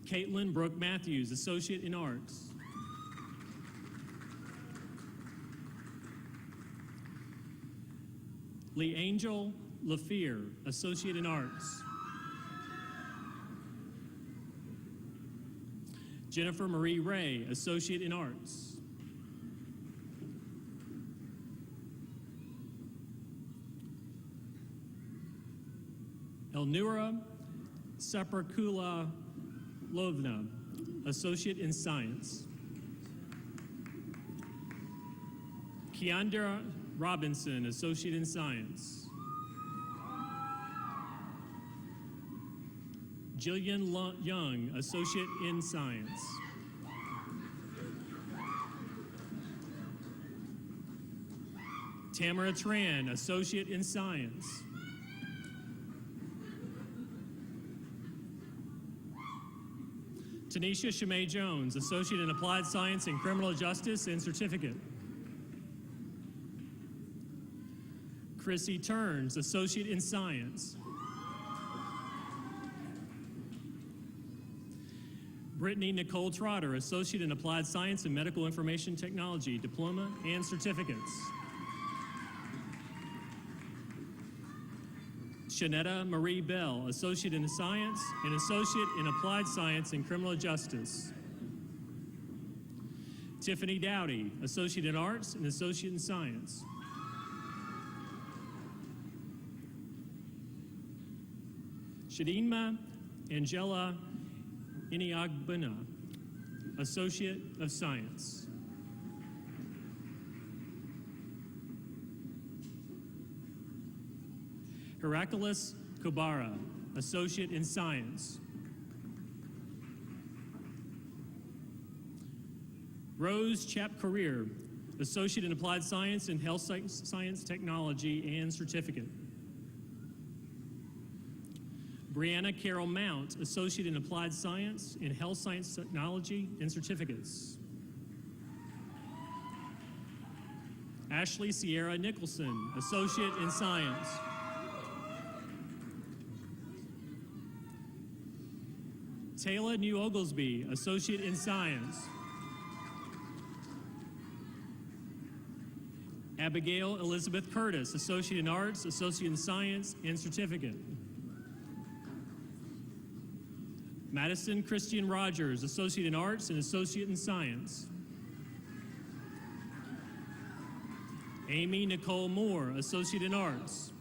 Caitlin Brooke Matthews, Associate in Arts. Lee Angel LaFear, Associate in Arts. Jennifer Marie Ray, Associate in Arts. Elnura Saparkula Lovna, Associate in Science. Keandra Robinson, Associate in Science. Jillian Young, Associate in Science. Tamara Tran, Associate in Science. Tanisha Shemay Jones, Associate in Applied Science and Criminal Justice and Certificate. Chrissy Turns, Associate in Science. Brittany Nicole Trotter, Associate in Applied Science and Medical Information Technology, Diploma and Certificates. Shanetta Marie Bell, Associate in Science and Associate in Applied Science and Criminal Justice. Tiffany Dowdy, Associate in Arts and Associate in Science. Shadinma Angela Iniagbuna, Associate of Science. Heracles Kubara, Associate in Science. Rose Chap Career, Associate in Applied Science and Health Science Technology and Certificate. Brianna Carol Mount, Associate in Applied Science in Health Science Technology and Certificates. Ashley Sierra Nicholson, Associate in Science. Taylor New Oglesby, Associate in Science. Abigail Elizabeth Curtis, Associate in Arts, Associate in Science, and Certificate. Madison Christian Rogers, Associate in Arts and Associate in Science. Amy Nicole Moore, Associate in Arts.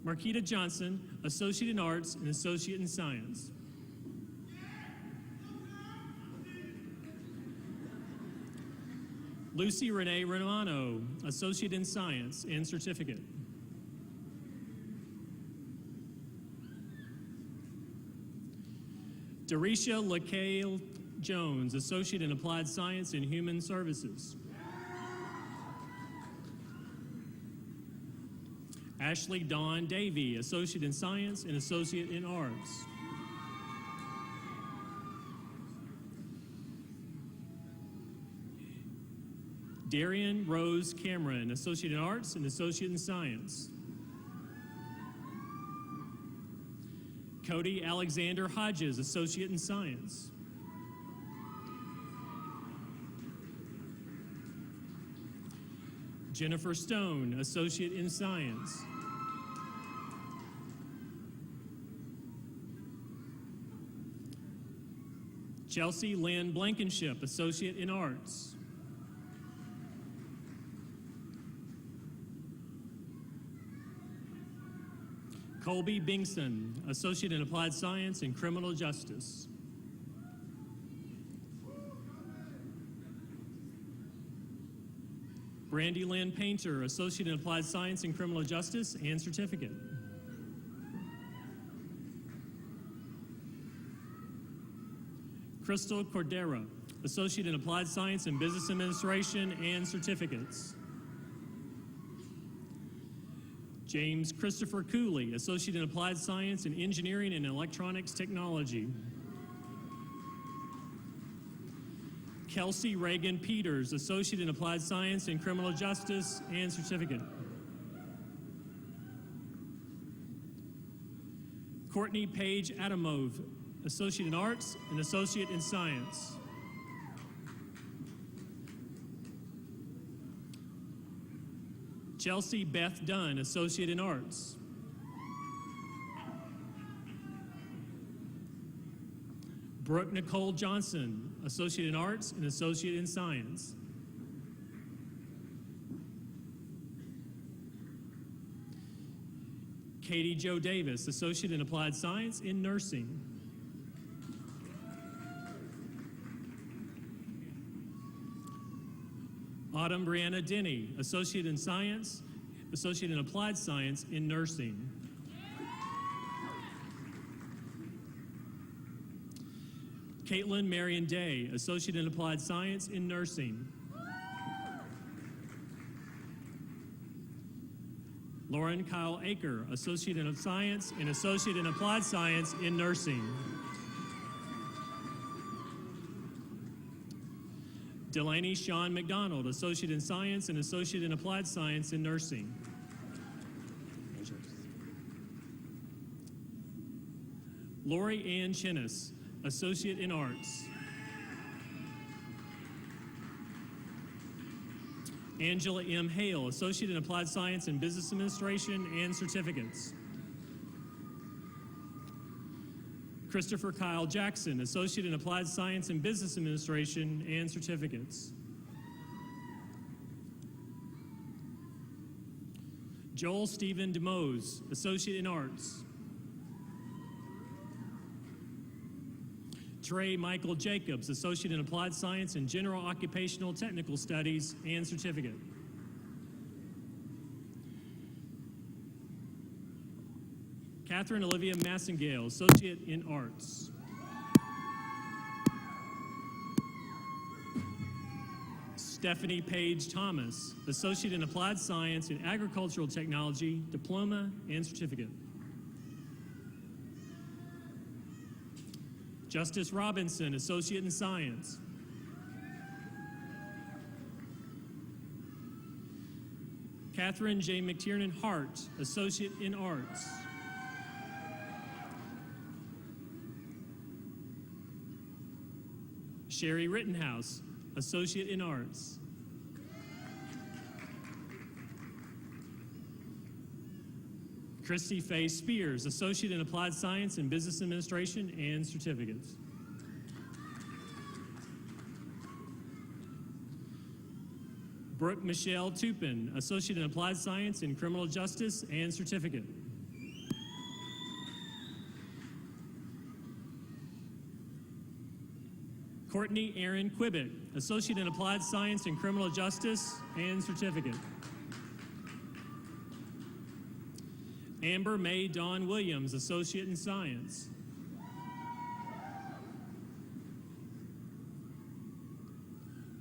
Marquita Johnson, Associate in Arts and Associate in Science. Lucy Renee Romano, Associate in Science and Certificate. Darisha LaCale Jones, Associate in Applied Science and Human Services. Ashley Dawn Davey, Associate in Science and Associate in Arts. Darian Rose Cameron, Associate in Arts and Associate in Science. Cody Alexander Hodges, Associate in Science. Jennifer Stone, Associate in Science. Chelsea Lynn Blankenship, Associate in Arts. Colby Bingson, Associate in Applied Science and Criminal Justice. Brandy Lynn Painter, Associate in Applied Science and Criminal Justice and Certificate. Crystal Cordero, Associate in Applied Science and Business Administration and Certificates. James Christopher Cooley, Associate in Applied Science in Engineering and Electronics Technology. Kelsey Reagan Peters, Associate in Applied Science in Criminal Justice and Certificate. Courtney Page Adamove, Associate in Arts and Associate in Science. Chelsea Beth Dunn, Associate in Arts. Brooke Nicole Johnson, Associate in Arts and Associate in Science. Katie Jo Davis, Associate in Applied Science in Nursing. Autumn Brianna Denny, Associate in Science, Associate in Applied Science in Nursing. Caitlin Marion Day, Associate in Applied Science in Nursing. Lauren Kyle Aker, Associate in Science and Associate in Applied Science in Nursing. Delaney Sean McDonald, Associate in Science and Associate in Applied Science in Nursing. Lori Ann Chinnis, Associate in Arts. Angela M. Hale, Associate in Applied Science and Business Administration and Certificates. Christopher Kyle Jackson, Associate in Applied Science and Business Administration and Certificates. Joel Stephen DeMose, Associate in Arts. Trey Michael Jacobs, Associate in Applied Science and General Occupational Technical Studies and Certificate. Catherine Olivia Massengale, Associate in Arts. Stephanie Page Thomas, Associate in Applied Science and Agricultural Technology, Diploma and Certificate. Justice Robinson, Associate in Science. Catherine J. McTiernan Hart, Associate in Arts. Sherry Rittenhouse, Associate in Arts. Christy Faye Spears, Associate in Applied Science and Business Administration and certificates. Brooke Michelle Tupin, Associate in Applied Science and Criminal Justice and certificate. Courtney Aaron Quibbett, Associate in Applied Science and Criminal Justice and certificate. Amber Mae Dawn Williams, Associate in Science.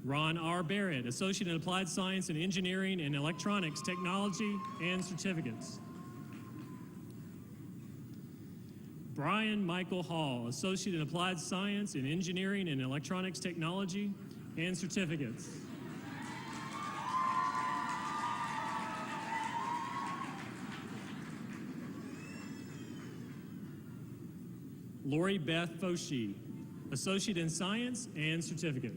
Ron R. Barrett, Associate in Applied Science and Engineering and Electronics Technology and certificates. Brian Michael Hall, Associate in Applied Science in Engineering and Electronics Technology and certificates. Lori Beth Foshee, Associate in Science and certificate.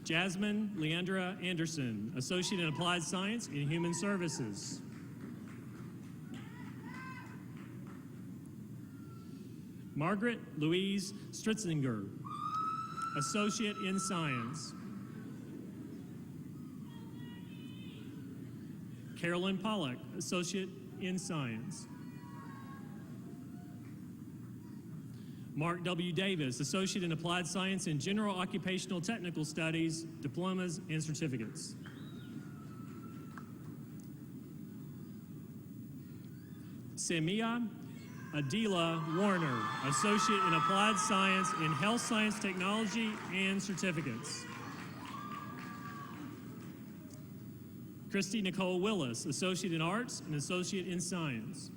Jasmine Leandra Anderson, Associate in Applied Science in Human Services. Margaret Louise Stritzinger, Associate in Science. Carolyn Pollock, Associate in Science. Mark W. Davis, Associate in Applied Science in General Occupational Technical Studies, diplomas, and certificates. Samia Adila Warner, Associate in Applied Science in Health Science Technology and certificates. Christy Nicole Willis, Associate in Arts and Associate in Science.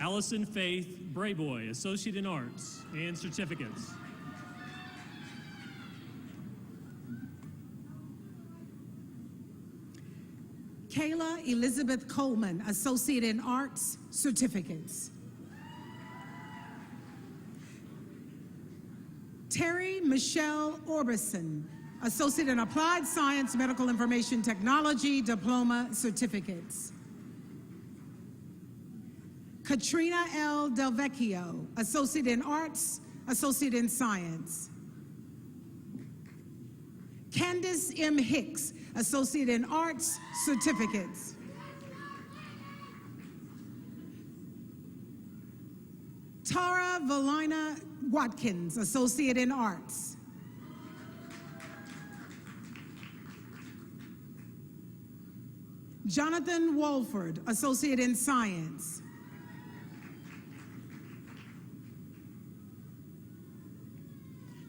Allison Faith Brayboy, Associate in Arts and certificates. Kayla Elizabeth Coleman, Associate in Arts, certificates. Terry Michelle Orbison, Associate in Applied Science, Medical Information Technology, diploma, certificates. Katrina L. Del Vecchio, Associate in Arts, Associate in Science. Candace M. Hicks, Associate in Arts, certificates. Tara Valina Watkins, Associate in Arts. Jonathan Walford, Associate in Science.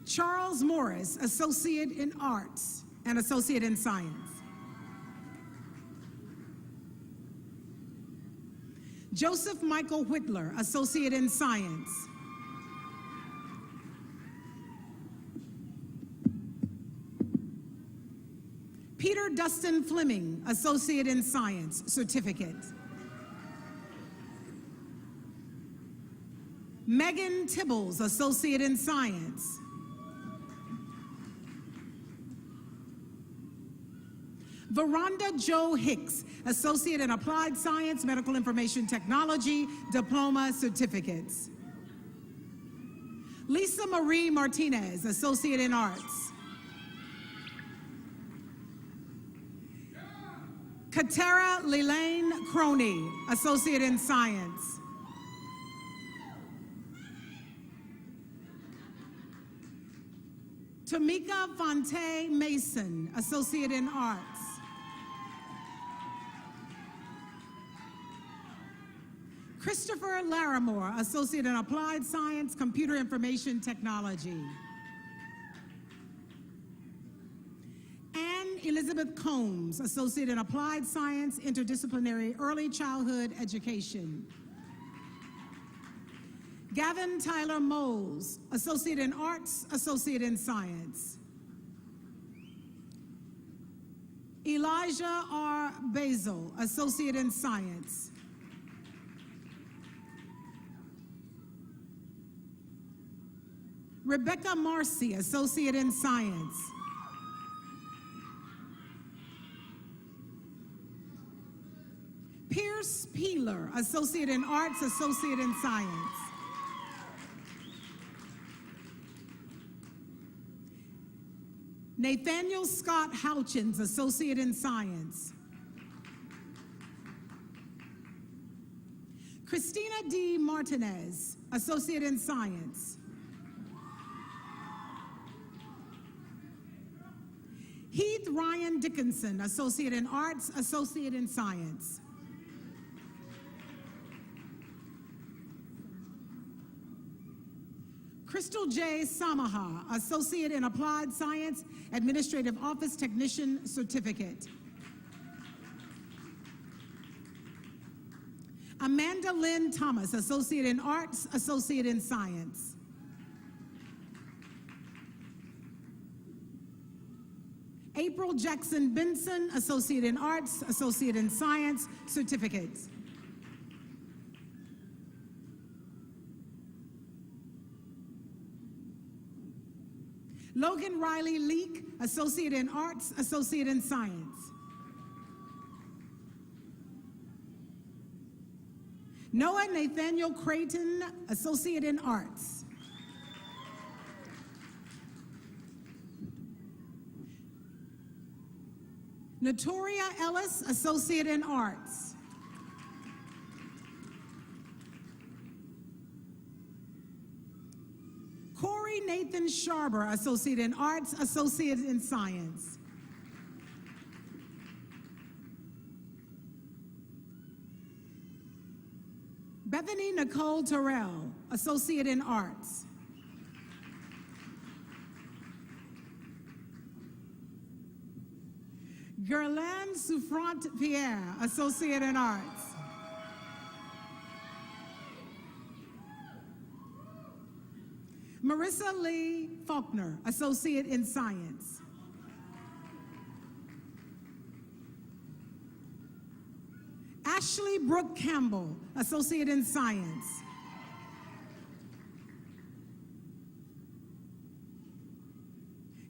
Charles Morris, Associate in Arts and Associate in Science. Joseph Michael Whitler, Associate in Science. Peter Dustin Fleming, Associate in Science, certificate. Megan Tibbles, Associate in Science. Veranda Joe Hicks, Associate in Applied Science, Medical Information Technology, diploma, certificates. Lisa Marie Martinez, Associate in Arts. Katera Lelaine Croney, Associate in Science. Tamika Fonte Mason, Associate in Arts. Christopher Larimore, Associate in Applied Science, Computer Information Technology. Anne Elizabeth Combs, Associate in Applied Science, Interdisciplinary Early Childhood Education. Gavin Tyler Moles, Associate in Arts, Associate in Science. Elijah R. Basil, Associate in Science. Rebecca Marcy, Associate in Science. Pierce Peeler, Associate in Arts, Associate in Science. Nathaniel Scott Houchins, Associate in Science. Christina D. Martinez, Associate in Science. Heath Ryan Dickinson, Associate in Arts, Associate in Science. Crystal J. Samaha, Associate in Applied Science, Administrative Office Technician Certificate. Amanda Lynn Thomas, Associate in Arts, Associate in Science. April Jackson Benson, Associate in Arts, Associate in Science, Certificates. Logan Riley Leak, Associate in Arts, Associate in Science. Noah Nathaniel Creighton, Associate in Arts. Notoria Ellis, Associate in Arts. Corey Nathan Sharber, Associate in Arts, Associate in Science. Bethany Nicole Terrell, Associate in Arts. Gerlaine Souffrant Pierre, Associate in Arts. Marissa Lee Faulkner, Associate in Science. Ashley Brooke Campbell, Associate in Science.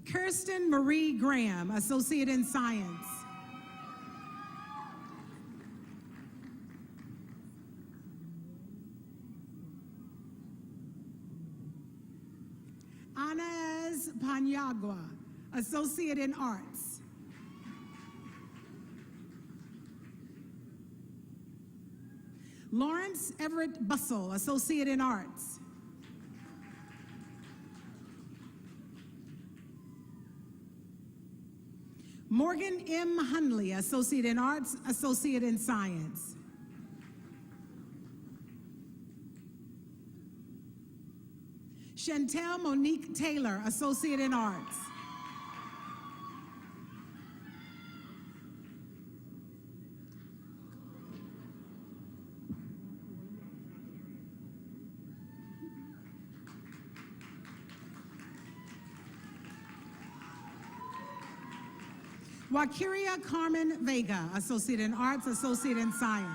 Kirsten Marie Graham, Associate in Science. Anez Panyagua, Associate in Arts. Lawrence Everett Bussell, Associate in Arts. Morgan M. Hunley, Associate in Arts, Associate in Science. Chantel Monique Taylor, Associate in Arts. Wakiria Carmen Vega, Associate in Arts, Associate in Science.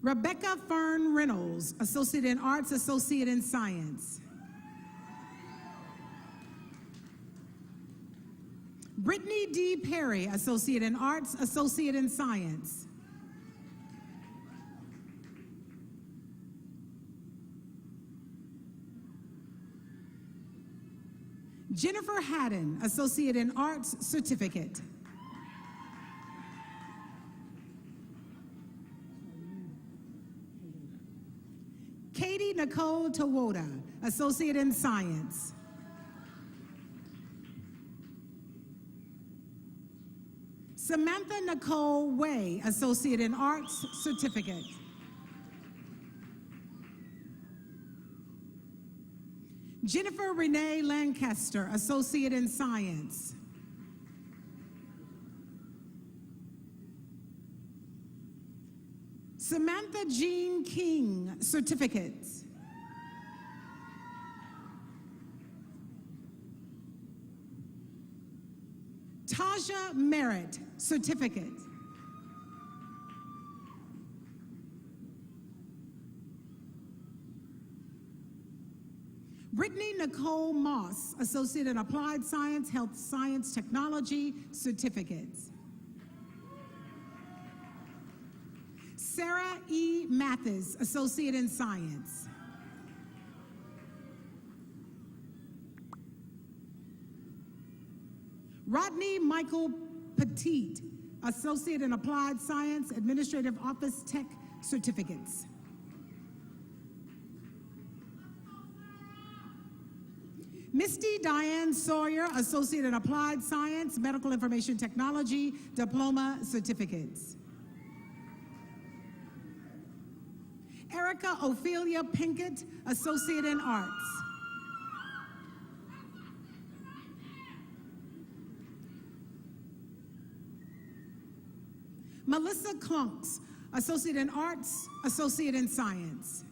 Rebecca Fern Reynolds, Associate in Arts, Associate in Science. Brittany D. Perry, Associate in Arts, Associate in Science. Jennifer Haddon, Associate in Arts, Certificate. Katie Nicole Tawoda, Associate in Science. Samantha Nicole Way, Associate in Arts, Certificate. Jennifer Renee Lancaster, Associate in Science. Samantha Jean King, certificates. Taja Merritt, certificate. Brittany Nicole Moss, Associate in Applied Science, Health Science Technology, certificates. Sarah E. Mathis, Associate in Science. Rodney Michael Petit, Associate in Applied Science, Administrative Office Tech, certificates. Misty Diane Sawyer, Associate in Applied Science, Medical Information Technology, diploma, certificates. Erica Ophelia Pinkett, Associate in Arts. Melissa Klunks, Associate in Arts, Associate in Science.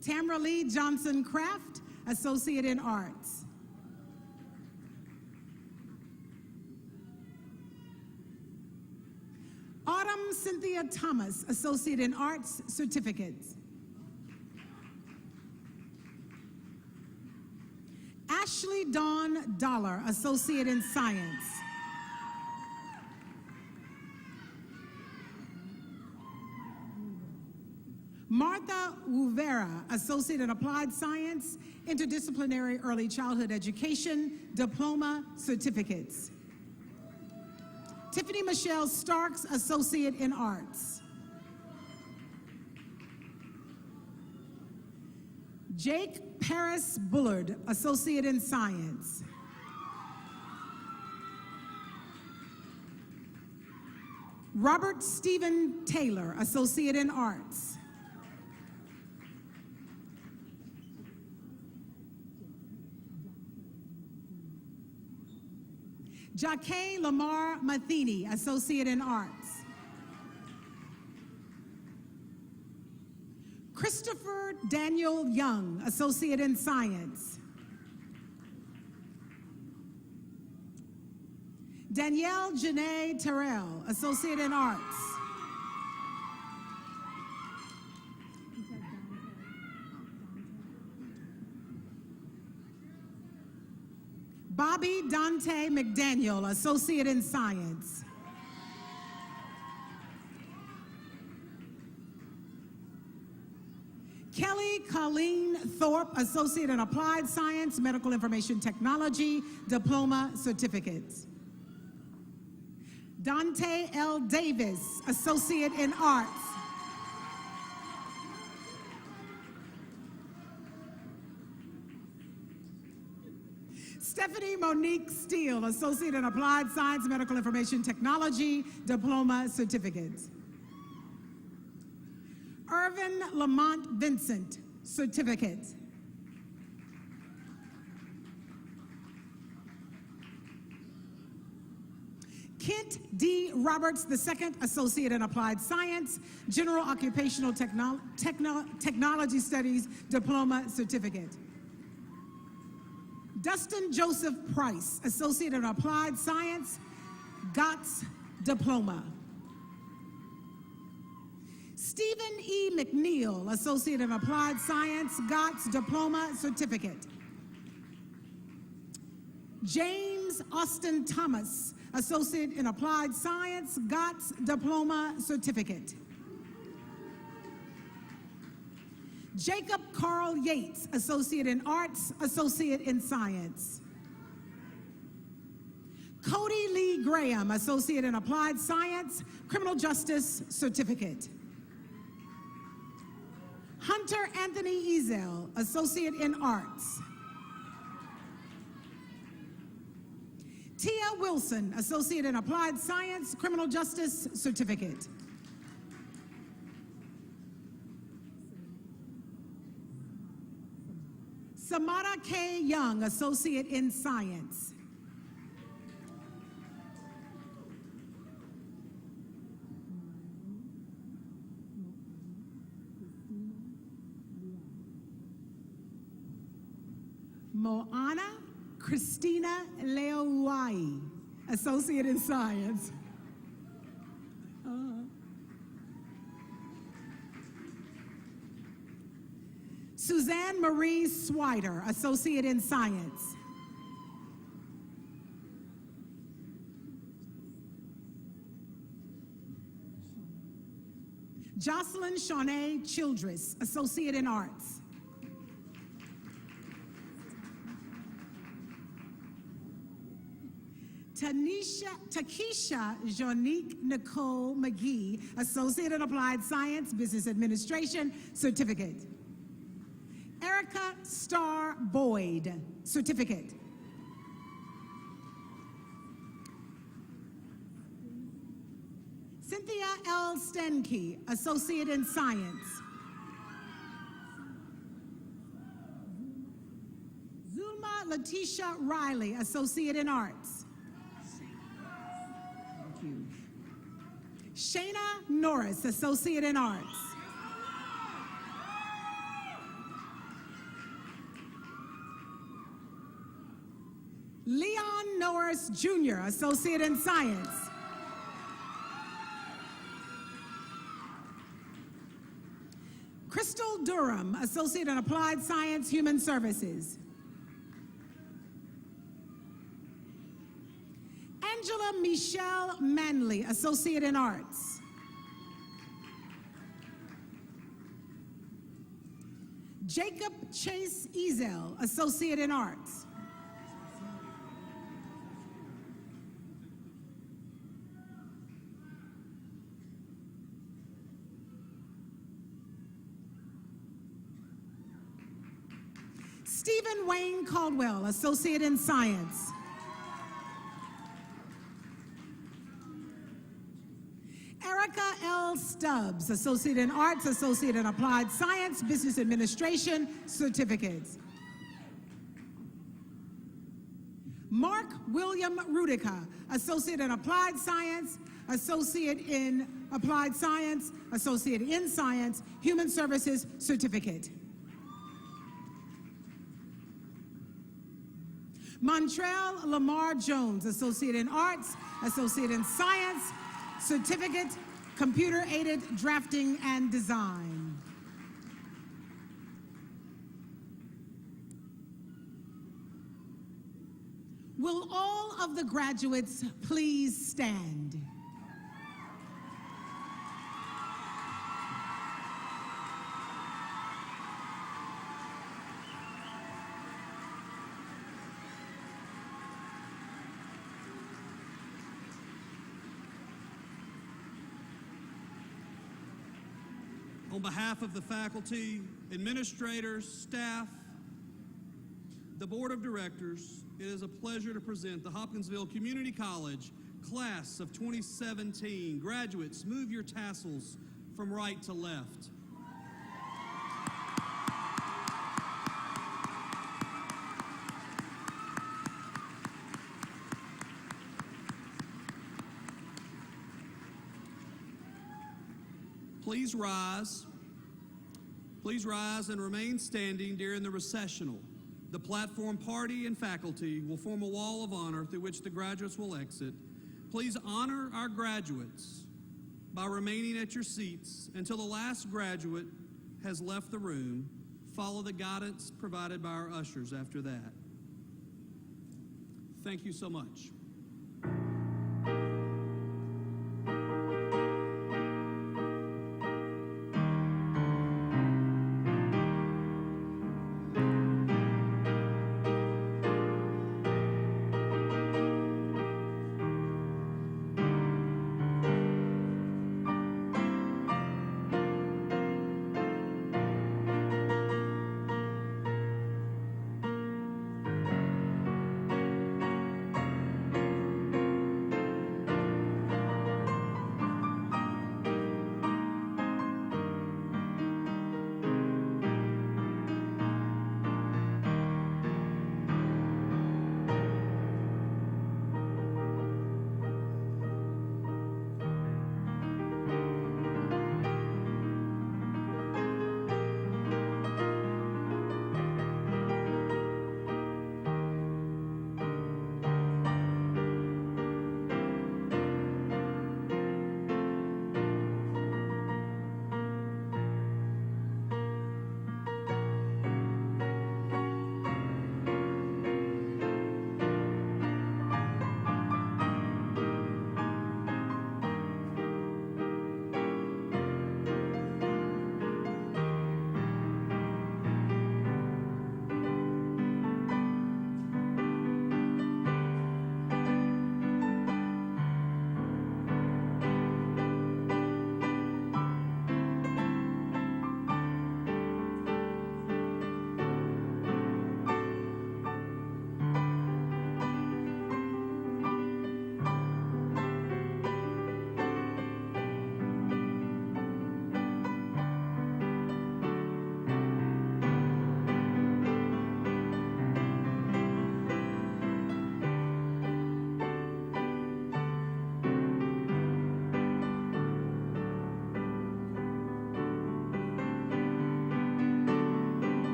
Tamra Lee Johnson Craft, Associate in Arts. Autumn Cynthia Thomas, Associate in Arts, certificates. Ashley Dawn Dollar, Associate in Science. Martha Uvera, Associate in Applied Science, Interdisciplinary Early Childhood Education, diploma, certificates. Tiffany Michelle Starks, Associate in Arts. Jake Paris Bullard, Associate in Science. Robert Stephen Taylor, Associate in Arts. Jaquay Lamar Matheny, Associate in Arts. Christopher Daniel Young, Associate in Science. Danielle Janae Terrell, Associate in Arts. Bobby Dante McDaniel, Associate in Science. Kelly Colleen Thorpe, Associate in Applied Science, Medical Information Technology, diploma, certificates. Dante L. Davis, Associate in Arts. Stephanie Monique Steele, Associate in Applied Science, Medical Information Technology, diploma, certificates. Irvin Lamont Vincent, certificate. Kent D. Roberts II, Associate in Applied Science, General Occupational Technology Studies, diploma, certificate. Dustin Joseph Price, Associate in Applied Science, GOTS, diploma. Stephen E. McNeil, Associate in Applied Science, GOTS, diploma, certificate. James Austin Thomas, Associate in Applied Science, GOTS, diploma, certificate. Jacob Carl Yates, Associate in Arts, Associate in Science. Cody Lee Graham, Associate in Applied Science, Criminal Justice, certificate. Hunter Anthony Ezel, Associate in Arts. Tia Wilson, Associate in Applied Science, Criminal Justice, certificate. Samara K. Young, Associate in Science. Moana Christina Leoai, Associate in Science. Suzanne Marie Swider, Associate in Science. Jocelyn Shawnee Childress, Associate in Arts. Takesha Jonique Nicole McGee, Associate in Applied Science, Business Administration, Certificate. Erica Starr Boyd, Certificate. Cynthia L. Stenke, Associate in Science. Zulma Letitia Riley, Associate in Arts. Thank you. Shayna Norris, Associate in Arts. Leon Norris Jr., Associate in Science. Crystal Durham, Associate in Applied Science, Human Services. Angela Michelle Manley, Associate in Arts. Jacob Chase Ezel, Associate in Arts. Stephen Wayne Caldwell, Associate in Science. Erica L. Stubbs, Associate in Arts, Associate in Applied Science, Business Administration, Certificates. Mark William Rudica, Associate in Applied Science, Associate in Applied Science, Associate in Science, Human Services, Certificate. Montrell Lamar Jones, Associate in Arts, Associate in Science, Certificate, Computer-Aided Drafting and Design. Will all of the graduates please stand? On behalf of the faculty, administrators, staff, the Board of Directors, it is a pleasure to present the Hopkinsville Community College Class of 2017. Graduates, move your tassels from right to left. Please rise. Please rise and remain standing during the recessional. The platform party and faculty will form a wall of honor through which the graduates will exit. Please honor our graduates by remaining at your seats until the last graduate has left the room. Follow the guidance provided by our ushers after that. Thank you so much.